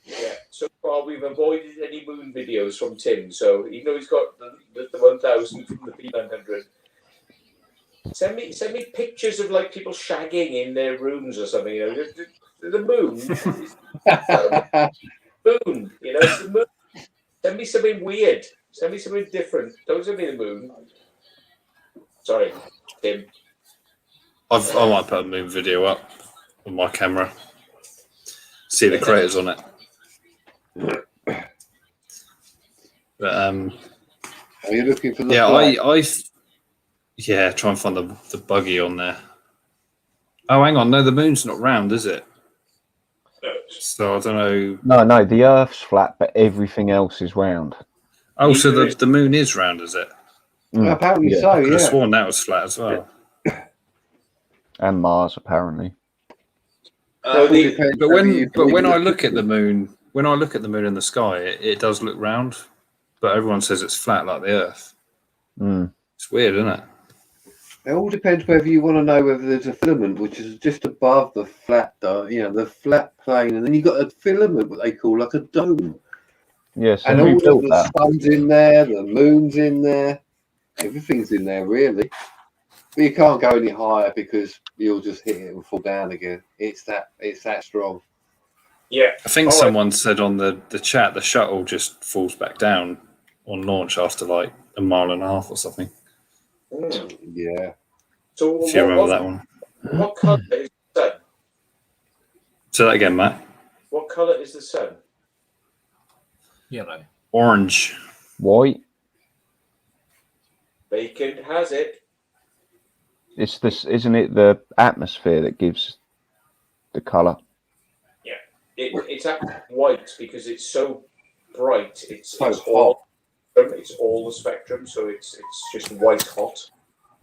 Yeah, so far we've avoided any moon videos from Tim, so even though he's got the 1000 from the P900, send me pictures of like people shagging in their rooms or something. You know, the moon. Moon, you know, it's the moon. Send me something weird. Send me something different. Don't send me the moon. Sorry, Tim. I might put a moon video up on my camera. See the craters on it. But are you looking for the flag? Try and find the buggy on there. Oh, hang on, no, the moon's not round, is it? So I don't know. No, the Earth's flat, but everything else is round. Oh, so the moon is round, is it? Apparently so. I could have sworn that was flat as well. And Mars, apparently. But when I look at the moon, in the sky, it does look round, but everyone says it's flat like the Earth. It's weird, isn't it? It all depends whether you want to know whether there's a filament which is just above the flat, the flat plane, and then you got a filament what they call like a dome. Yes, and all of the sun's in there, the moon's in there, everything's in there really. But you can't go any higher because you'll just hit it and fall down again. It's that strong. Yeah, I think someone said on the chat the shuttle just falls back down on launch after like a mile and a half or something. Yeah. So if you remember that one. What colour is the sun? Say that again, Matt. What colour is the sun? Yellow. Orange. White. Bacon has it. It's this, isn't it? The atmosphere that gives the colour. Yeah, it's white because it's so bright. It's hot. It's all the spectrum, so it's just white hot.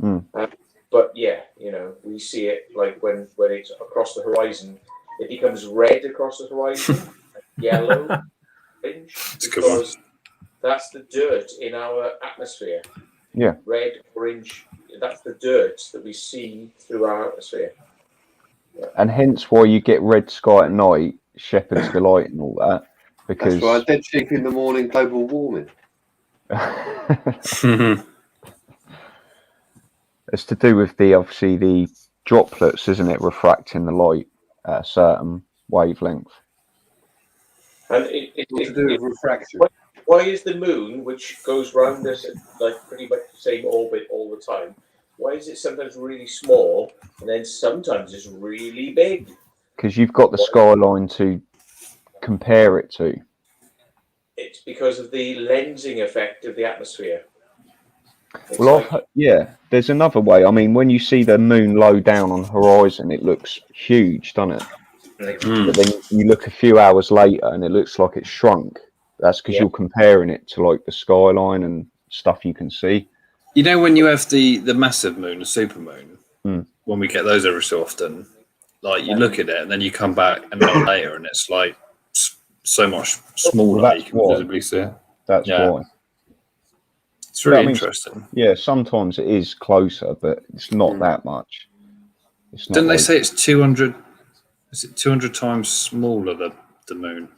But yeah, you know, we see it like when it's across the horizon, it becomes red across the horizon, yellow, orange, because that's the dirt in our atmosphere. Yeah. Red, orange, that's the dirt that we see through our atmosphere. Yeah. And hence why you get red sky at night, Shepherd's Delight and all that. Because that's right, dead sheep in the morning, global warming. It's to do with the droplets, isn't it, refracting the light at a certain wavelength. And it's to do with refraction. Why is the moon, which goes round us at like pretty much the same orbit all the time, why is it sometimes really small and then sometimes it's really big? Because you've got the skyline to compare it to. It's because of the lensing effect of the atmosphere. There's another way. I mean, when you see the moon low down on the horizon, it looks huge, doesn't it? But then you look a few hours later and it looks like it's shrunk. That's because you're comparing it to like the skyline and stuff you can see. You know, when you have the massive moon, the super moon, when we get those every so often, like you look at it and then you come back a night later and it's like so much smaller. Well, You can visibly see it. That's why. It's really interesting. Yeah, sometimes it is closer, but it's not that much. It's not. Didn't they say it's 200? Is it 200 times smaller the moon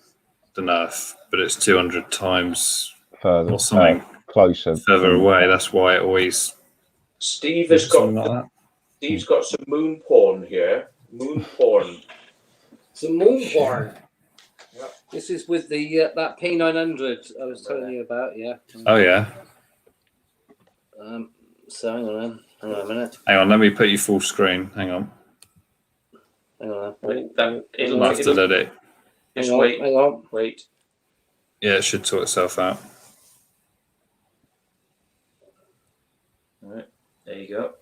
than Earth? But it's 200 times further or something closer, further away. That's why it always. Steve has got. Like Steve's got some moon porn here. Moon porn. Some moon porn. This is with the that P900 I was telling you about. Yeah. Oh yeah. So hang on a minute. Hang on, let me put you full screen. Hang on. Hang on. It'll have to let it. Just wait. Hang on. Wait. Yeah, it should sort itself out. All right. There you go.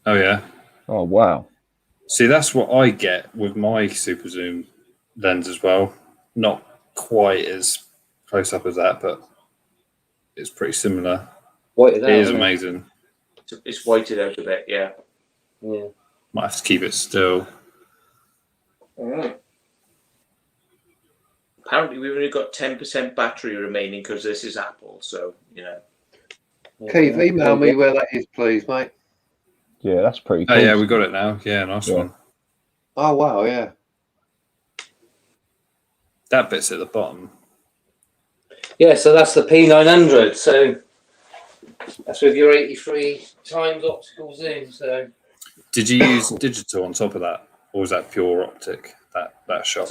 Oh yeah. Oh wow. See, that's what I get with my super zoom lens as well. Not quite as close up as that, but it's pretty similar. Whited It out, is isn't it? amazing. It's whited out a bit, yeah. Yeah. Might have to keep it still. All right. Apparently, we've only got 10% battery remaining because this is Apple, so you know. Keith, email me where that is, please, mate. Yeah, that's pretty cool. Oh yeah, we got it now. Yeah, nice one. Oh wow, yeah. That bit's at the bottom. Yeah, so that's the P900. So that's with your 83 times optical zoom. So Did you use digital on top of that, or was that pure optic? That shot.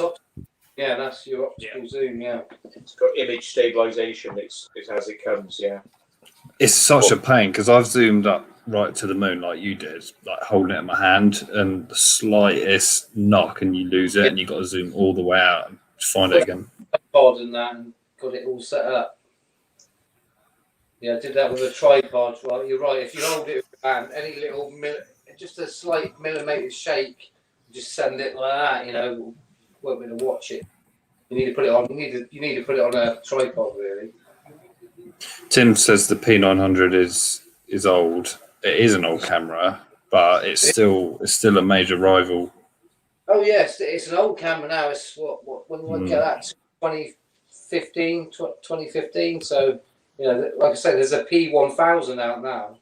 yeah, that's your optical zoom. Yeah. It's got image stabilization. It's as it comes, yeah. It's such a pain because I've zoomed up right to the moon like you did, like holding it in my hand, and the slightest knock and you lose it, and you got to zoom all the way out and find it again. Tripod and that, and got it all set up. Yeah, I did that with a tripod. Well, you're right. If you hold it with your hand, any little just a slight millimeter shake, just send it like that. You know, won't be able to watch it. You need to put it on. You need to put it on a tripod, really. Tim says the P900 is old. It is an old camera, but it's still a major rival. Oh yes, it's an old camera now. It's when we get that 2015. So you know, like I said, there's a P1000 out now.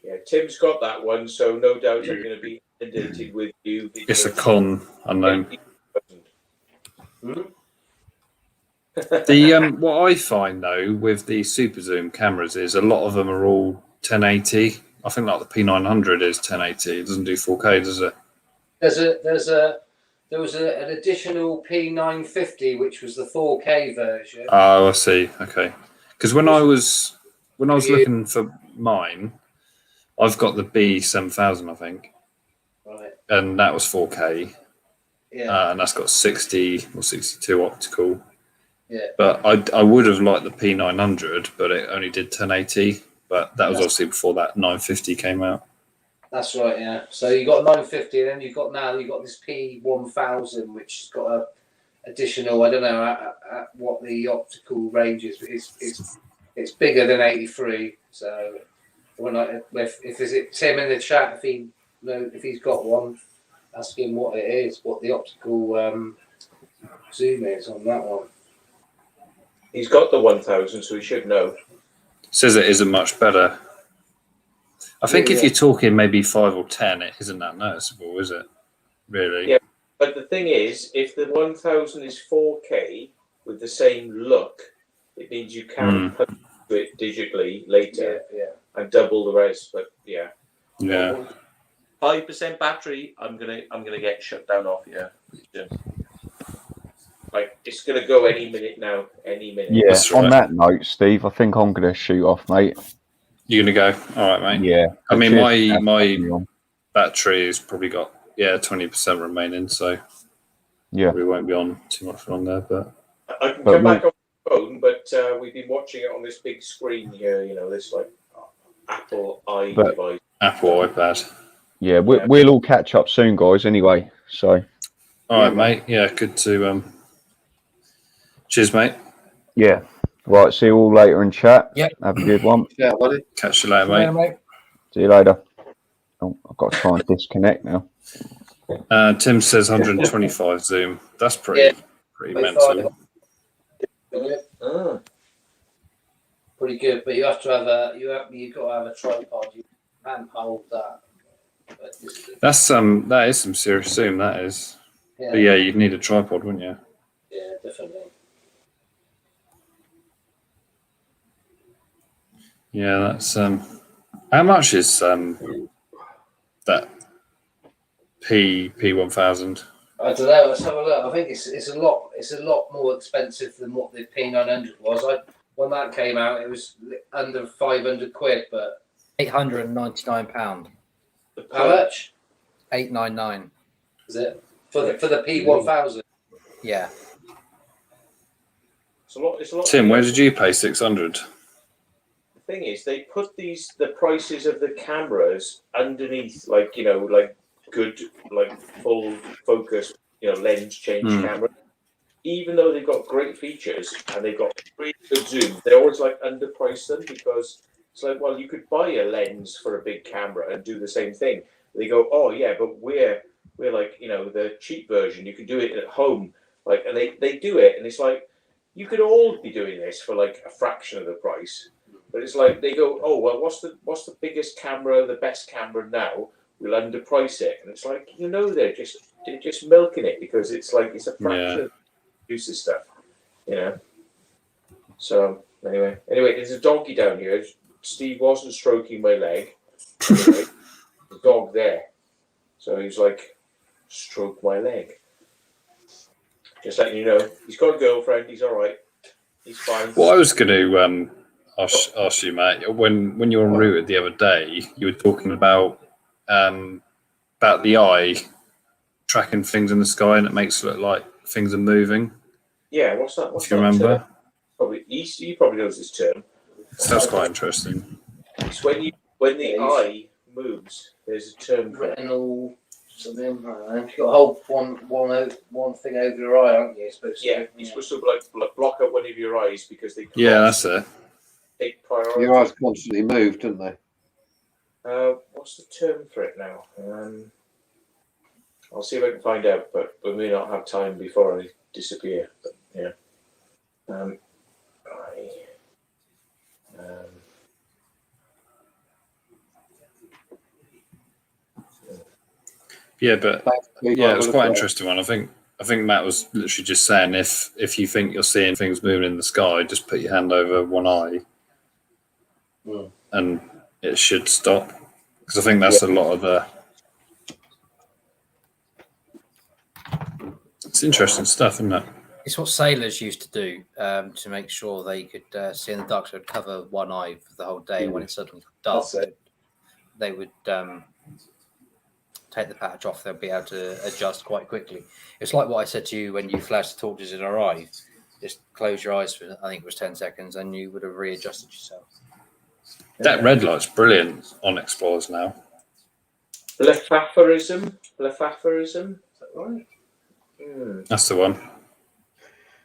Yeah, Tim's got that one, so no doubt I'm going to be inundated with you. It's a con unknown. The what I find though with the super zoom cameras is a lot of them are all 1080. I think like the P900 is 1080. It doesn't do 4K, does it? There was an additional P950, which was the 4K version. Oh, I see. Okay, because when I was looking for mine, I've got the B7000, I think, Right. and that was 4K. Yeah. And that's got 60 or 62 optical. Yeah. But I would have liked the P900, but it only did 1080. But that was obviously before that 950 came out. That's right, yeah. So you got 950, and then you've got this P1000, which has got a additional. I don't know what the optical range is, but it's bigger than 83. So if is it Tim in the chat, if he's got one, ask him what it is, what the optical zoom is on that one. He's got the 1000, so he should know. Says it isn't much better. I think if you're talking maybe 5 or 10, it isn't that noticeable, is it? Really? Yeah, but the thing is, if the 1000 is 4K with the same look, it means you can put it digitally later and double the res. But yeah. 5% battery. I'm gonna get shut down off. Yeah. Like it's gonna go any minute now. Any minute. Yeah. On that note, Steve, I think I'm gonna shoot off, mate. You're gonna go? All right, mate. Yeah. I mean, my battery has probably got 20% remaining, so we won't be on too much longer. But I can come back on the phone, but we've been watching it on this big screen here. You know, this like Apple device. Apple iPad. Yeah, we'll all catch up soon, guys. Anyway, so All right, mate. Yeah, good to. Cheers, mate. Yeah. Right. See you all later in chat. Yep. Have a good one. Yeah, buddy. Catch you later, Later, mate. mate. See you later. Oh, I've got to try and disconnect now. Tim says 125 zoom. That's pretty mental. Pretty good, but you have to have you've got to have a tripod. You can't hold that. But That is some serious zoom. That is. yeah, But yeah, you'd need a tripod, wouldn't you? yeah, definitely. Yeah, that's how much is that P1000? I don't know. Let's have a look. I think it's a lot more expensive than what the P900 was. When that came out, it was under 500 quid. But £899. how much £899. is it for the P1000? Yeah. It's a lot. It's a lot. Tim, where did you pay 600? The thing is, they put the prices of the cameras underneath, like good, full focus, lens change camera. Even though they've got great features and they've got really good zoom, they always underprice them because it's like, well, you could buy a lens for a big camera and do the same thing. They go, oh yeah, but we're like, the cheap version. You can do it at home, and they do it, and it's like you could all be doing this for like a fraction of the price. But it's like they go, oh well, what's the biggest camera, the best camera now? We'll underprice it, and it's like they're just milking it because it's like it's a fraction of uses stuff, So anyway, there's a doggy down here. Steve wasn't stroking my leg. Anyway, the dog there, so he's like, stroke my leg. Just letting you know, he's got a girlfriend. He's all right. He's fine. Well, I was going to ask you, mate. When you were en route the other day, you were talking about the eye tracking things in the sky, and it makes it look like things are moving. Yeah, what's that? If you remember, term? Probably he probably knows this term. That's quite interesting. It's when the eye moves. There's a term for it. Retinal something. You've got to hold one thing over your eye, aren't you? You're supposed to block out one of your eyes because they. Yeah, that's it. Take priority. Your eyes constantly move, don't they? What's the term for it now? I'll see if I can find out, but we may not have time before I disappear. But yeah. Yeah, but it was quite an interesting one. I think Matt was literally just saying if you think you're seeing things moving in the sky, just put your hand over one eye, and it should stop. Because I think that's a lot of the. It's interesting stuff, isn't it? It's what sailors used to do to make sure they could see in the dark. So they'd cover one eye for the whole day. When it suddenly got dark, they would take the patch off. They'll be able to adjust quite quickly. It's like what I said to you when you flashed the torches in our eye. Just close your eyes for, I think it was 10 seconds, and you would have readjusted yourself. That red light's brilliant on Explorers now. Blefaphorism? Is that right? That's the one.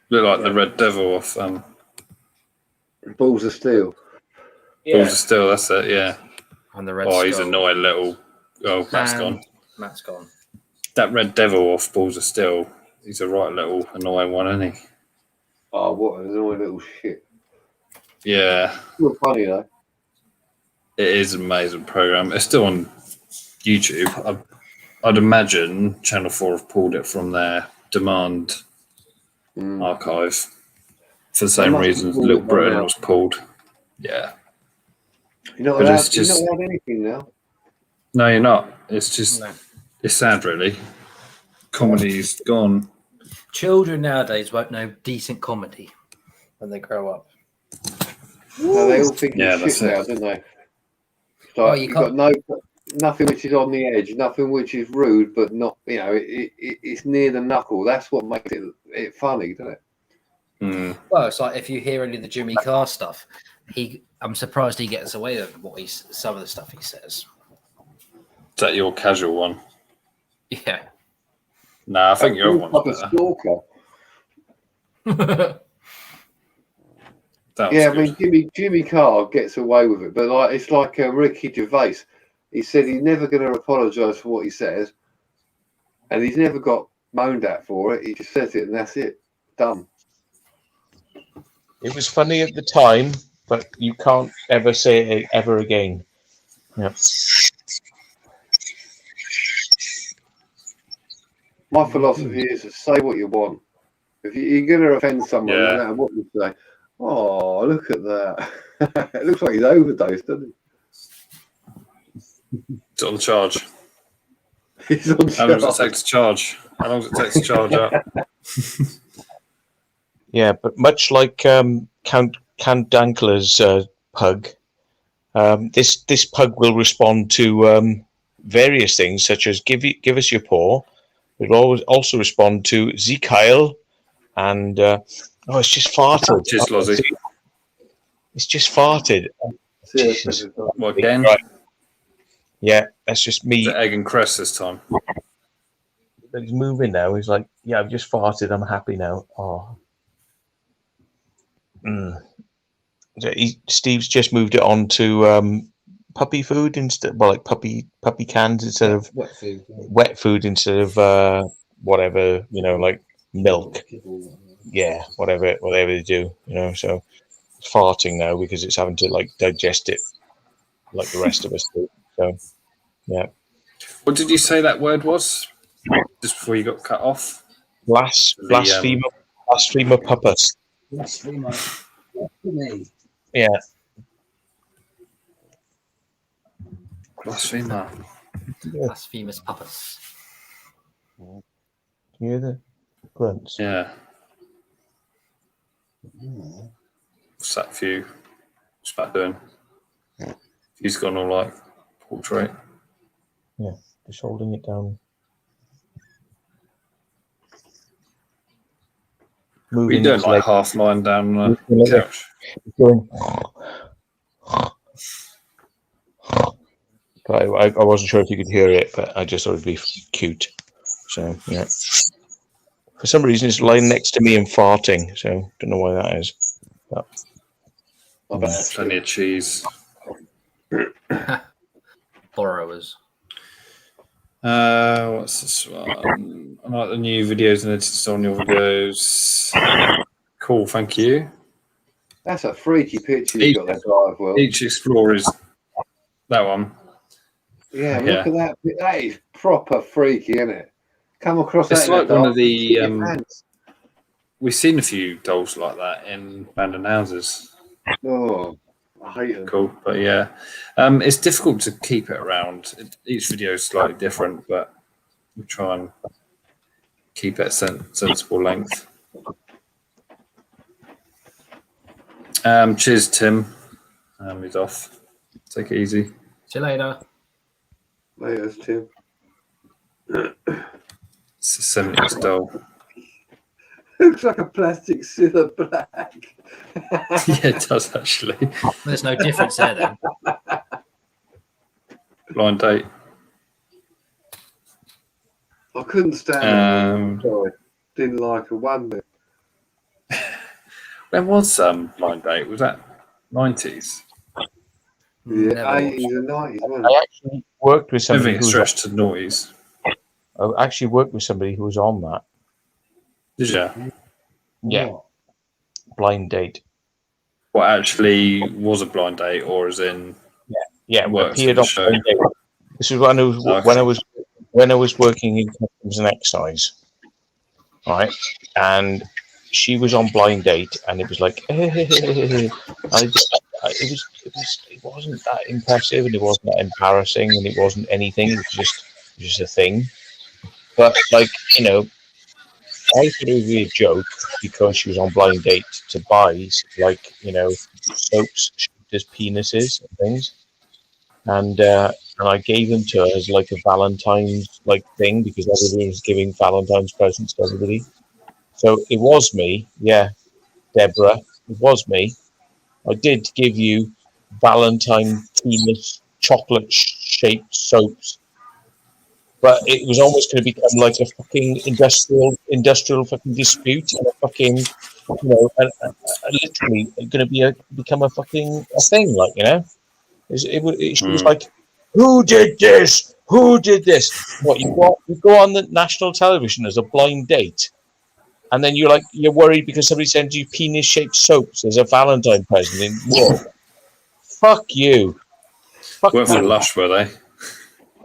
Look like the Red Devil off Balls of Steel. Balls of Steel, that's it, yeah. And the red he's a annoying little. Oh, Matt's gone. Matt's gone. That Red Devil off Balls of Steel, he's a right little annoying one, isn't he? Oh, what an annoying little shit. Yeah. Still funny though. It is an amazing program. It's still on YouTube. I'd imagine Channel 4 have pulled it from their demand archive for the same reasons Little Britain was pulled. Yeah. You're not allowed anything now. No, you're not. It's just, it's sad, really. Comedy's gone. Children nowadays won't know decent comedy when they grow up. No, they all think it's shit now, don't they? Like, you've got nothing which is on the edge, nothing which is rude, but not, it's near the knuckle. That's what makes it funny, doesn't it? Well, it's like if you hear any of the Jimmy Carr stuff, I'm surprised he gets away with some of the stuff he says. Is that your casual one? Yeah. No, I think your other Like one's a better. stalker. That was Yeah, I good. mean Jimmy Carr gets away with it, but like it's like Ricky Gervais. He said he's never going to apologise for what he says, and he's never got moaned at for it. He just says it, and that's it. Done. It was funny at the time, but you can't ever say it ever again. Yeah. My philosophy is to say what you want. If you're going to offend someone, Yeah. no matter what you say, oh, look at that. It looks like he's overdosed, doesn't It's on charge. he? He's on How long does it charge. take to charge? How long does it take to charge up? Yeah, but much like Count Dankler's pug, this pug will respond to various things, such as give us your paw. It will also respond to Zekiel, and it's just farted. Cheers, Lozzie. It's just farted. Jesus. What, again? Right. Yeah, that's just Is me. it egg and cress this time? He's moving now. He's like, yeah, I've just farted. I'm happy now. Oh. Steve's just moved it on to puppy food instead, well, like puppy cans instead of wet food instead of whatever, like milk. Yeah, whatever they do, So it's farting now because it's having to like digest it like the rest of us do. So yeah. What did you say that word was? Just before you got cut off? Blasphemer puppus. Blasphemer. Yeah. Blasphemer. Blasphemous puppets. Can you hear the grunts? Yeah. What's that view? What's that doing? He's gone all like portrait. Yeah, just holding it down. We're doing like half lying down on the couch. Going. I wasn't sure if you could hear it, but I just thought it'd be cute. So yeah. For some reason, it's lying next to me and farting. So don't know why that is. But, Plenty of cheese. Borrowers. What's this one? I like the new videos and edits on your videos. Cool, thank you. That's a freaky picture you got there, Drive World. Each Explorer is that one. Yeah, look at that. That is proper freaky, isn't it? Come across It's that. like one of the. your pants. We've seen a few dolls like that in abandoned houses. Oh, I hate them. Cool, but yeah, it's difficult to keep it around. Each video is slightly different, but we try and keep it a sensible length. Cheers, Tim. He's off. Take it easy. See you later. Later, Tim. It's a 70s doll. Looks like a plastic scissor black. Yeah, it does actually. There's no difference there then. Blind date. I couldn't stand it. Sorry. Didn't like her one bit. When was Blind Date? Was that 90s? Yeah, Never 80s and 90s, wasn't I it? actually worked with I somebody. think it's stretched to noughties. I actually worked with somebody who was on that. Did you? Yeah. Blind date. What actually was a blind date, or as in? Yeah, Works appeared for the on show. Blind Date. This is when I was working in customs and excise, right? And she was on Blind Date, and it was like, it wasn't that impressive, and it wasn't that embarrassing, and it wasn't anything. It was just a thing. But like, I thought it would be a joke because she was on Blind Date to buy, like, soaps shaped as penises and things. And I gave them to her as like a Valentine's like thing because everybody was giving Valentine's presents to everybody. So it was me, yeah, Deborah, it was me. I did give you Valentine penis chocolate shaped soaps. but it was almost going to become like a fucking industrial fucking dispute and a fucking, literally going to become a fucking a thing, like, she was like, "Who did this? Who did this?" What, you go on the national television as a blind date, and then you're worried because somebody sends you penis-shaped soaps as a Valentine present in work. Fuck you. Fuck Weren't for you. Lush, were they?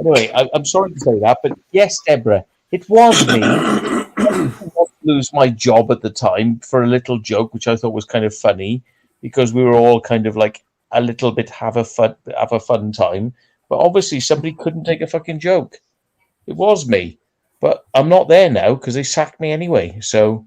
Anyway, I'm sorry to say that, but yes, Deborah, it was me. I didn't want to lose my job at the time for a little joke, which I thought was kind of funny, because we were all kind of like a little bit have a fun time. But obviously, somebody couldn't take a fucking joke. It was me, but I'm not there now because they sacked me anyway. So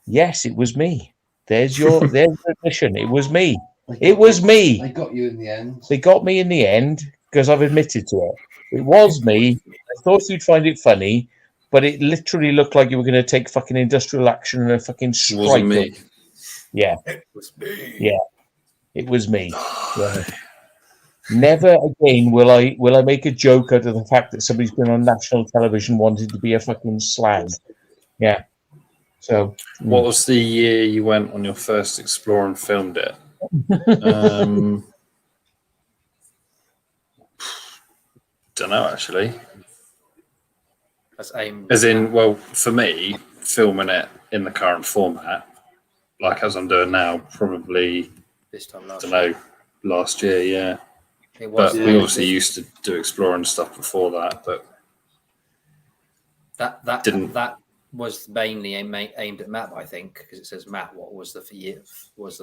yes, it was me. There's your admission. It was me. It was me. They got you in the end. They got me in the end because I've admitted to it. It was me. I thought you'd find it funny, but it literally looked like you were going to take fucking industrial action and a fucking strike. It wasn't me. Yeah. It was me. Yeah. It was me. Yeah. Never again will I make a joke out of the fact that somebody's been on national television wanting to be a fucking slag. Yeah. So What was the year you went on your first Explore and filmed it? Don't know, actually. As in, well, for me, filming it in the current format, like as I'm doing now, probably this time last year, yeah. It was, but we obviously used to do exploring stuff before that, but that was mainly aimed at Matt, I think, because it says Matt. What was the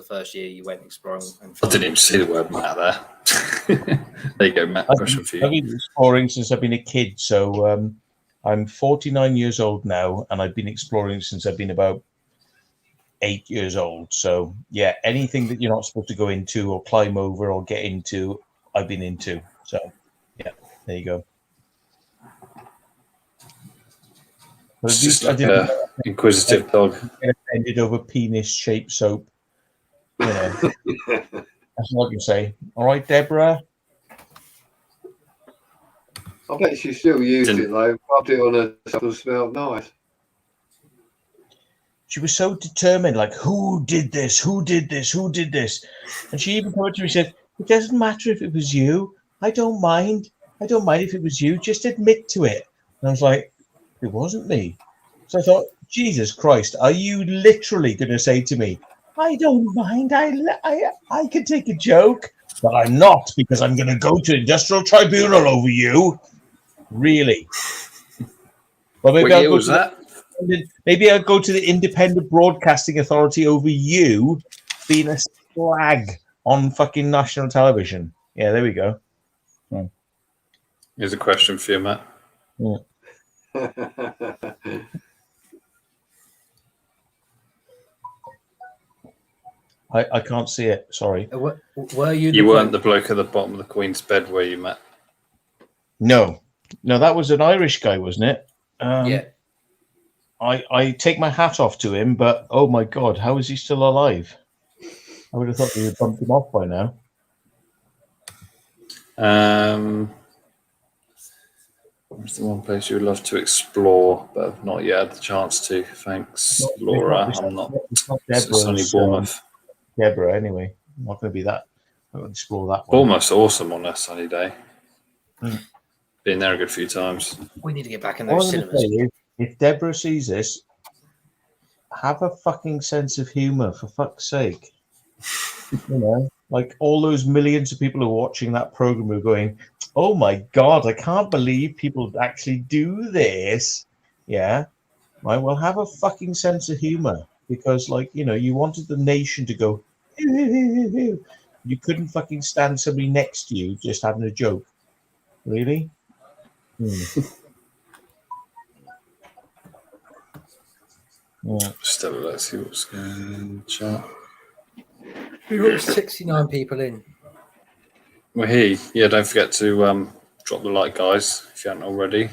first year you went exploring? And I didn't even see the word Matt there. There you go, Matt. Question for you. I've been exploring since I've been a kid, so I'm 49 years old now, and I've been exploring since I've been about 8 years old. So yeah, anything that you're not supposed to go into or climb over or get into, I've been into. So yeah, there you go. But it's just like an inquisitive dog. Get offended over penis-shaped soap. That's all I can say. All right, Deborah. I bet she still used it though. Rubbed it on herself and smelled nice. She was so determined, like, who did this? Who did this? Who did this? And she even came up to me and said, "It doesn't matter if it was you. I don't mind. I don't mind if it was you. Just admit to it." And I was like, it wasn't me. So I thought, Jesus Christ, are you literally going to say to me, I don't mind. I can take a joke, but I'm not, because I'm going to go to industrial tribunal over you. Really? Well, maybe what year was that? Maybe I'll go to the Independent Broadcasting Authority over you being a slag on fucking national television. Yeah, there we go. Here's a question for you, Matt. Yeah. I can't see it. Sorry. Were you? You weren't the bloke at the bottom of the Queen's bed, were you, Matt? No, that was an Irish guy, wasn't it? Yeah. I take my hat off to him, but oh my God, how is he still alive? I would have thought they would have bumped him off by now. What's the one place you would love to explore, but have not yet had the chance to? Thanks, Laura. I'm not. It's only Bournemouth. Deborah, anyway. I'm not going to be that. I'm going to explore that one. Bournemouth's awesome on a sunny day. Been there a good few times. We need to get back in those cinemas. If Deborah sees this, have a fucking sense of humour, for fuck's sake. Like all those millions of people who are watching that program are going, oh my God, I can't believe people actually do this. Yeah. Right. Well, have a fucking sense of humour, because, like, you wanted the nation to go, you couldn't fucking stand somebody next to you just having a joke. Really? Yeah. Just have a let's see what's going on in the chat. We've got 69 people in. We're here. Yeah, don't forget to drop the like, guys, if you haven't already.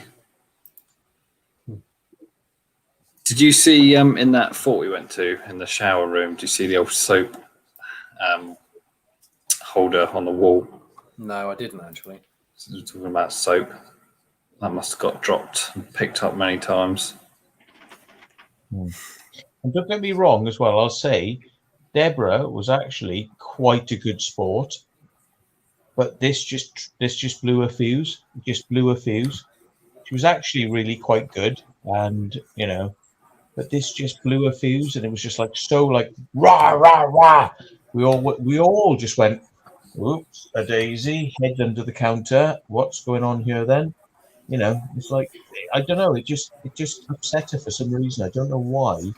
Did you see in that fort we went to in the shower room? Do you see the old soap holder on the wall? No, I didn't actually. So we're talking about soap. That must have got dropped and picked up many times. And don't get me wrong as well, I'll say Deborah was actually quite a good sport, but this just blew a fuse. It just blew a fuse. She was actually really quite good, and but this just blew a fuse, and it was just like so like rah rah rah. We all just went, oops, a daisy, head under the counter. What's going on here then? It's like I don't know. It just upset her for some reason. I don't know why.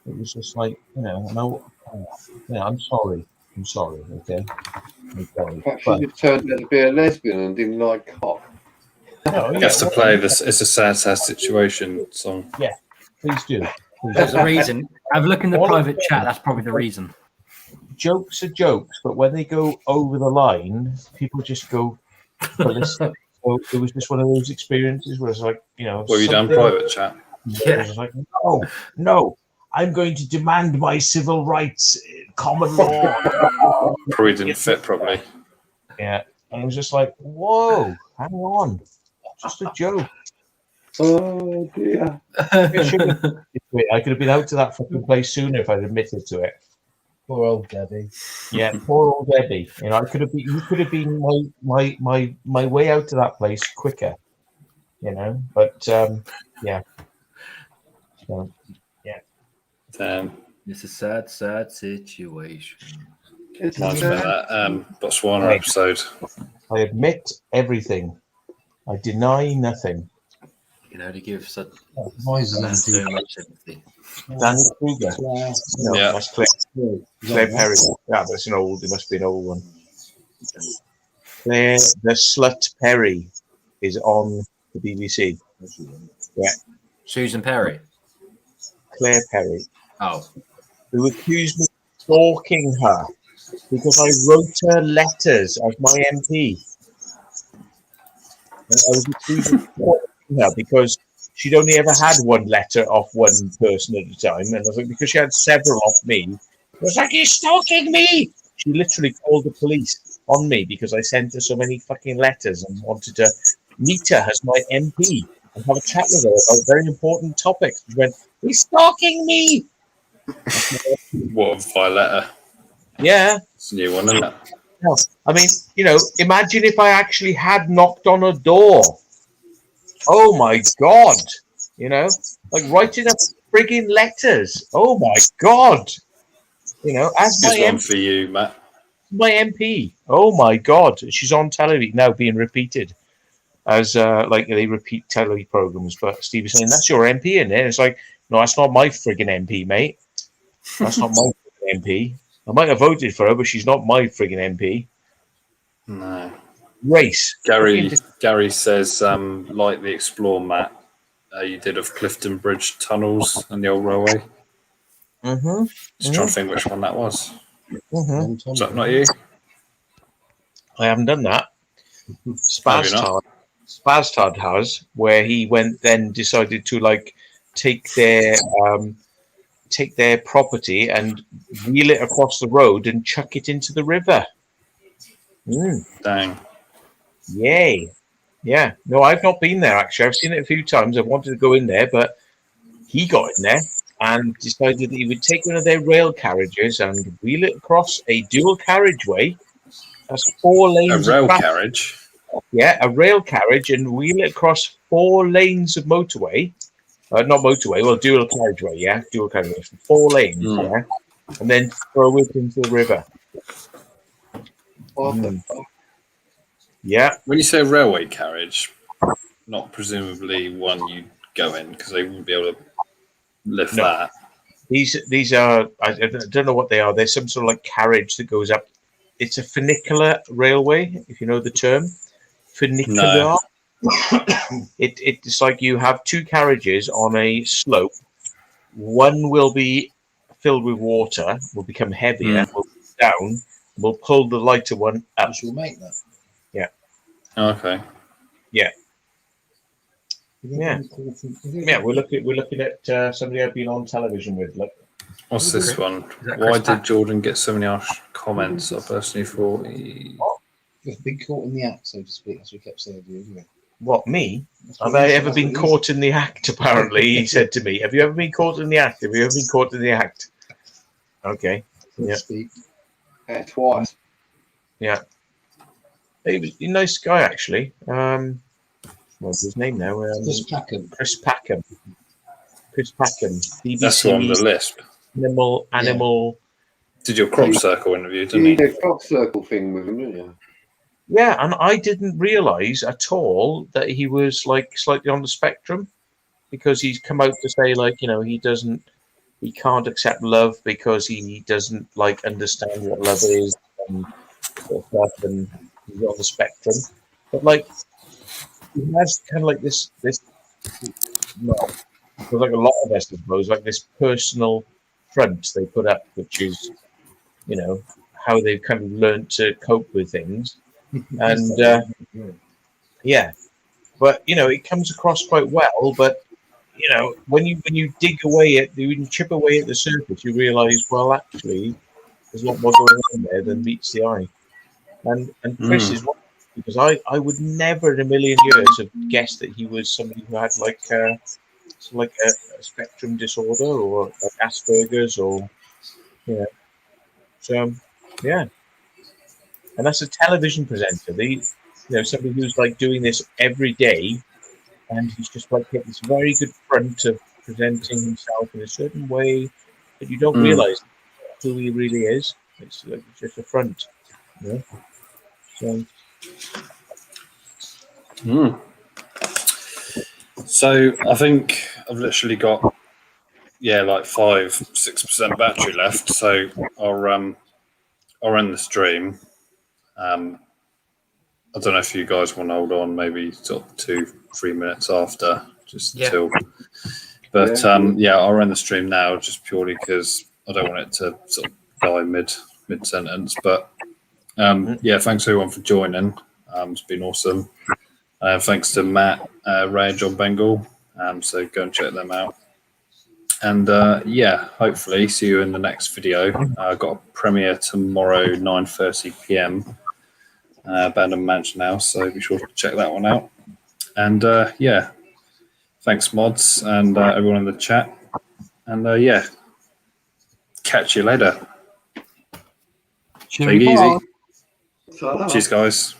It was just like I'm sorry. I'm sorry. Okay. I'm sorry. Perhaps she just turned out to be a lesbian and didn't like cock. No, Gets to play this. It's a sad situation song. Yeah, please do. That's the reason. Have a look in the private chat. That's probably the reason. Jokes are jokes, but when they go over the line, people just go. Well, it was just one of those experiences where it's like, What have you done private chat? Yeah. It was like, no, I'm going to demand my civil rights, common law. Probably didn't fit properly. Yeah, and it was just like, whoa, hang on, just a joke. Oh dear. I could have been out to that fucking place sooner if I'd admitted to it. Poor old Debbie. Yeah, poor old Debbie. I could have been. You could have been my way out to that place quicker. But yeah. So, yeah. It's a sad, sad situation. It's Nice about that Botswana episode. I admit everything. I deny nothing. To give such Poison. so much sympathy. Danny Kruger. Yeah. That's Claire Perry. Yeah, that's an old. It must be an old one. Claire the Slut Perry is on the BBC. Yeah. Susan Perry. Claire Perry. Oh. Who accused me of stalking her because I wrote her letters as my MP. And I was accused of stalking her because she'd only ever had one letter off one person at a time. And I was like, because she had several off me, I was like, you're stalking me! She literally called the police on me because I sent her so many fucking letters and wanted to meet her as my MP and have a chat with her about very important topics. She went, he's stalking me! What a vile letter. Yeah. It's a new one, isn't it? No. I mean, imagine if I actually had knocked on a door. Oh my God. Like writing up frigging letters. Oh my God. As my Here's one for you, Matt. My MP. Oh my God. She's on television now being repeated as like they repeat telly programs. But Steve is saying, that's your MP in there. It's like, no, that's not my frigging MP, mate. That's not my friggin' MP. I might have voted for her, but she's not my friggin' MP. No. Race. Gary says, like the Explore, Matt, you did of Clifton Bridge tunnels and the old railway. Mm-hmm. Just trying to think which one that was. Mm-hmm. Was that not you? I haven't done that. Spaztard has, where he decided to take their property and wheel it across the road and chuck it into the river. Dang. Yay. Yeah. No, I've not been there, actually. I've seen it a few times. I wanted to go in there, but he got in there and decided that he would take one of their rail carriages and wheel it across a dual carriageway. That's 4 lanes. A rail carriage? Yeah, a rail carriage, and wheel it across 4 lanes of motorway. Not motorway, well, dual carriageway, yeah? Dual carriageway. 4 lanes, yeah? And then throw it into the river. Yeah. When you say railway carriage, not presumably one you go in, because they wouldn't be able to lift that. These are, I don't know what they are. There's some sort of carriage that goes up. It's a funicular railway, if you know the term. Funicular. No. It's like you have 2 carriages on a slope. One will be filled with water, will become heavier, will go down, will pull the lighter one up. Which will make that. Yeah. Okay. Yeah. Yeah. Yeah. We're looking at somebody I've been on television with. Look. What's this one? Why did Jordan get so many harsh comments? I personally thought Just been caught in the act, so to speak, as we kept saying. What, me? Have I ever been caught in the act? Apparently, he said to me, "Have you ever been caught in the act? Have you ever been caught in the act?" Okay. Yeah. Twice. Yeah. He was a nice guy, actually. What's his name now? Chris Packham. Chris Packham. Chris Packham. That's the one with BBC the lisp. Animal. Did your crop circle interview, didn't You he? did a crop circle thing with him, didn't you? Yeah, and I didn't realise at all that he was like slightly on the spectrum, because he's come out to say, like, you know, he can't accept love because he doesn't like understand what love is and sort of stuff, and he's on the spectrum. But like, he has kind of like this well, like a lot of us, I suppose, like this personal front they put up, which is, you know, how they've kind of learned to cope with things. And yeah, but you know, it comes across quite well. But you know, when you dig away when you chip away at the surface, you realise, well, actually, there's a lot more going on there than meets the eye. And Chris is one, because I would never in a million years have guessed that he was somebody who had like a spectrum disorder, or like Asperger's, or you know. So yeah, and that's a television presenter. Somebody who's like doing this every day, and he's just like hit this very good front of presenting himself in a certain way that you don't realise who he really is. It's like just a front, you know. So. So I think I've literally got like 5-6% battery left. So I'll end the stream. I don't know if you guys want to hold on, maybe sort of 2-3 minutes after, just till. But I'll end the stream now, just purely because I don't want it to sort of die mid sentence. But thanks everyone for joining. It's been awesome. Thanks to Matt, Ray, and John Bengal. So go and check them out. And hopefully see you in the next video. I've got a premiere tomorrow, 9:30 p.m. Abandoned Mansion House, so be sure to check that one out. And thanks mods and everyone in the chat. And catch you later. Take it easy. Cheers, guys.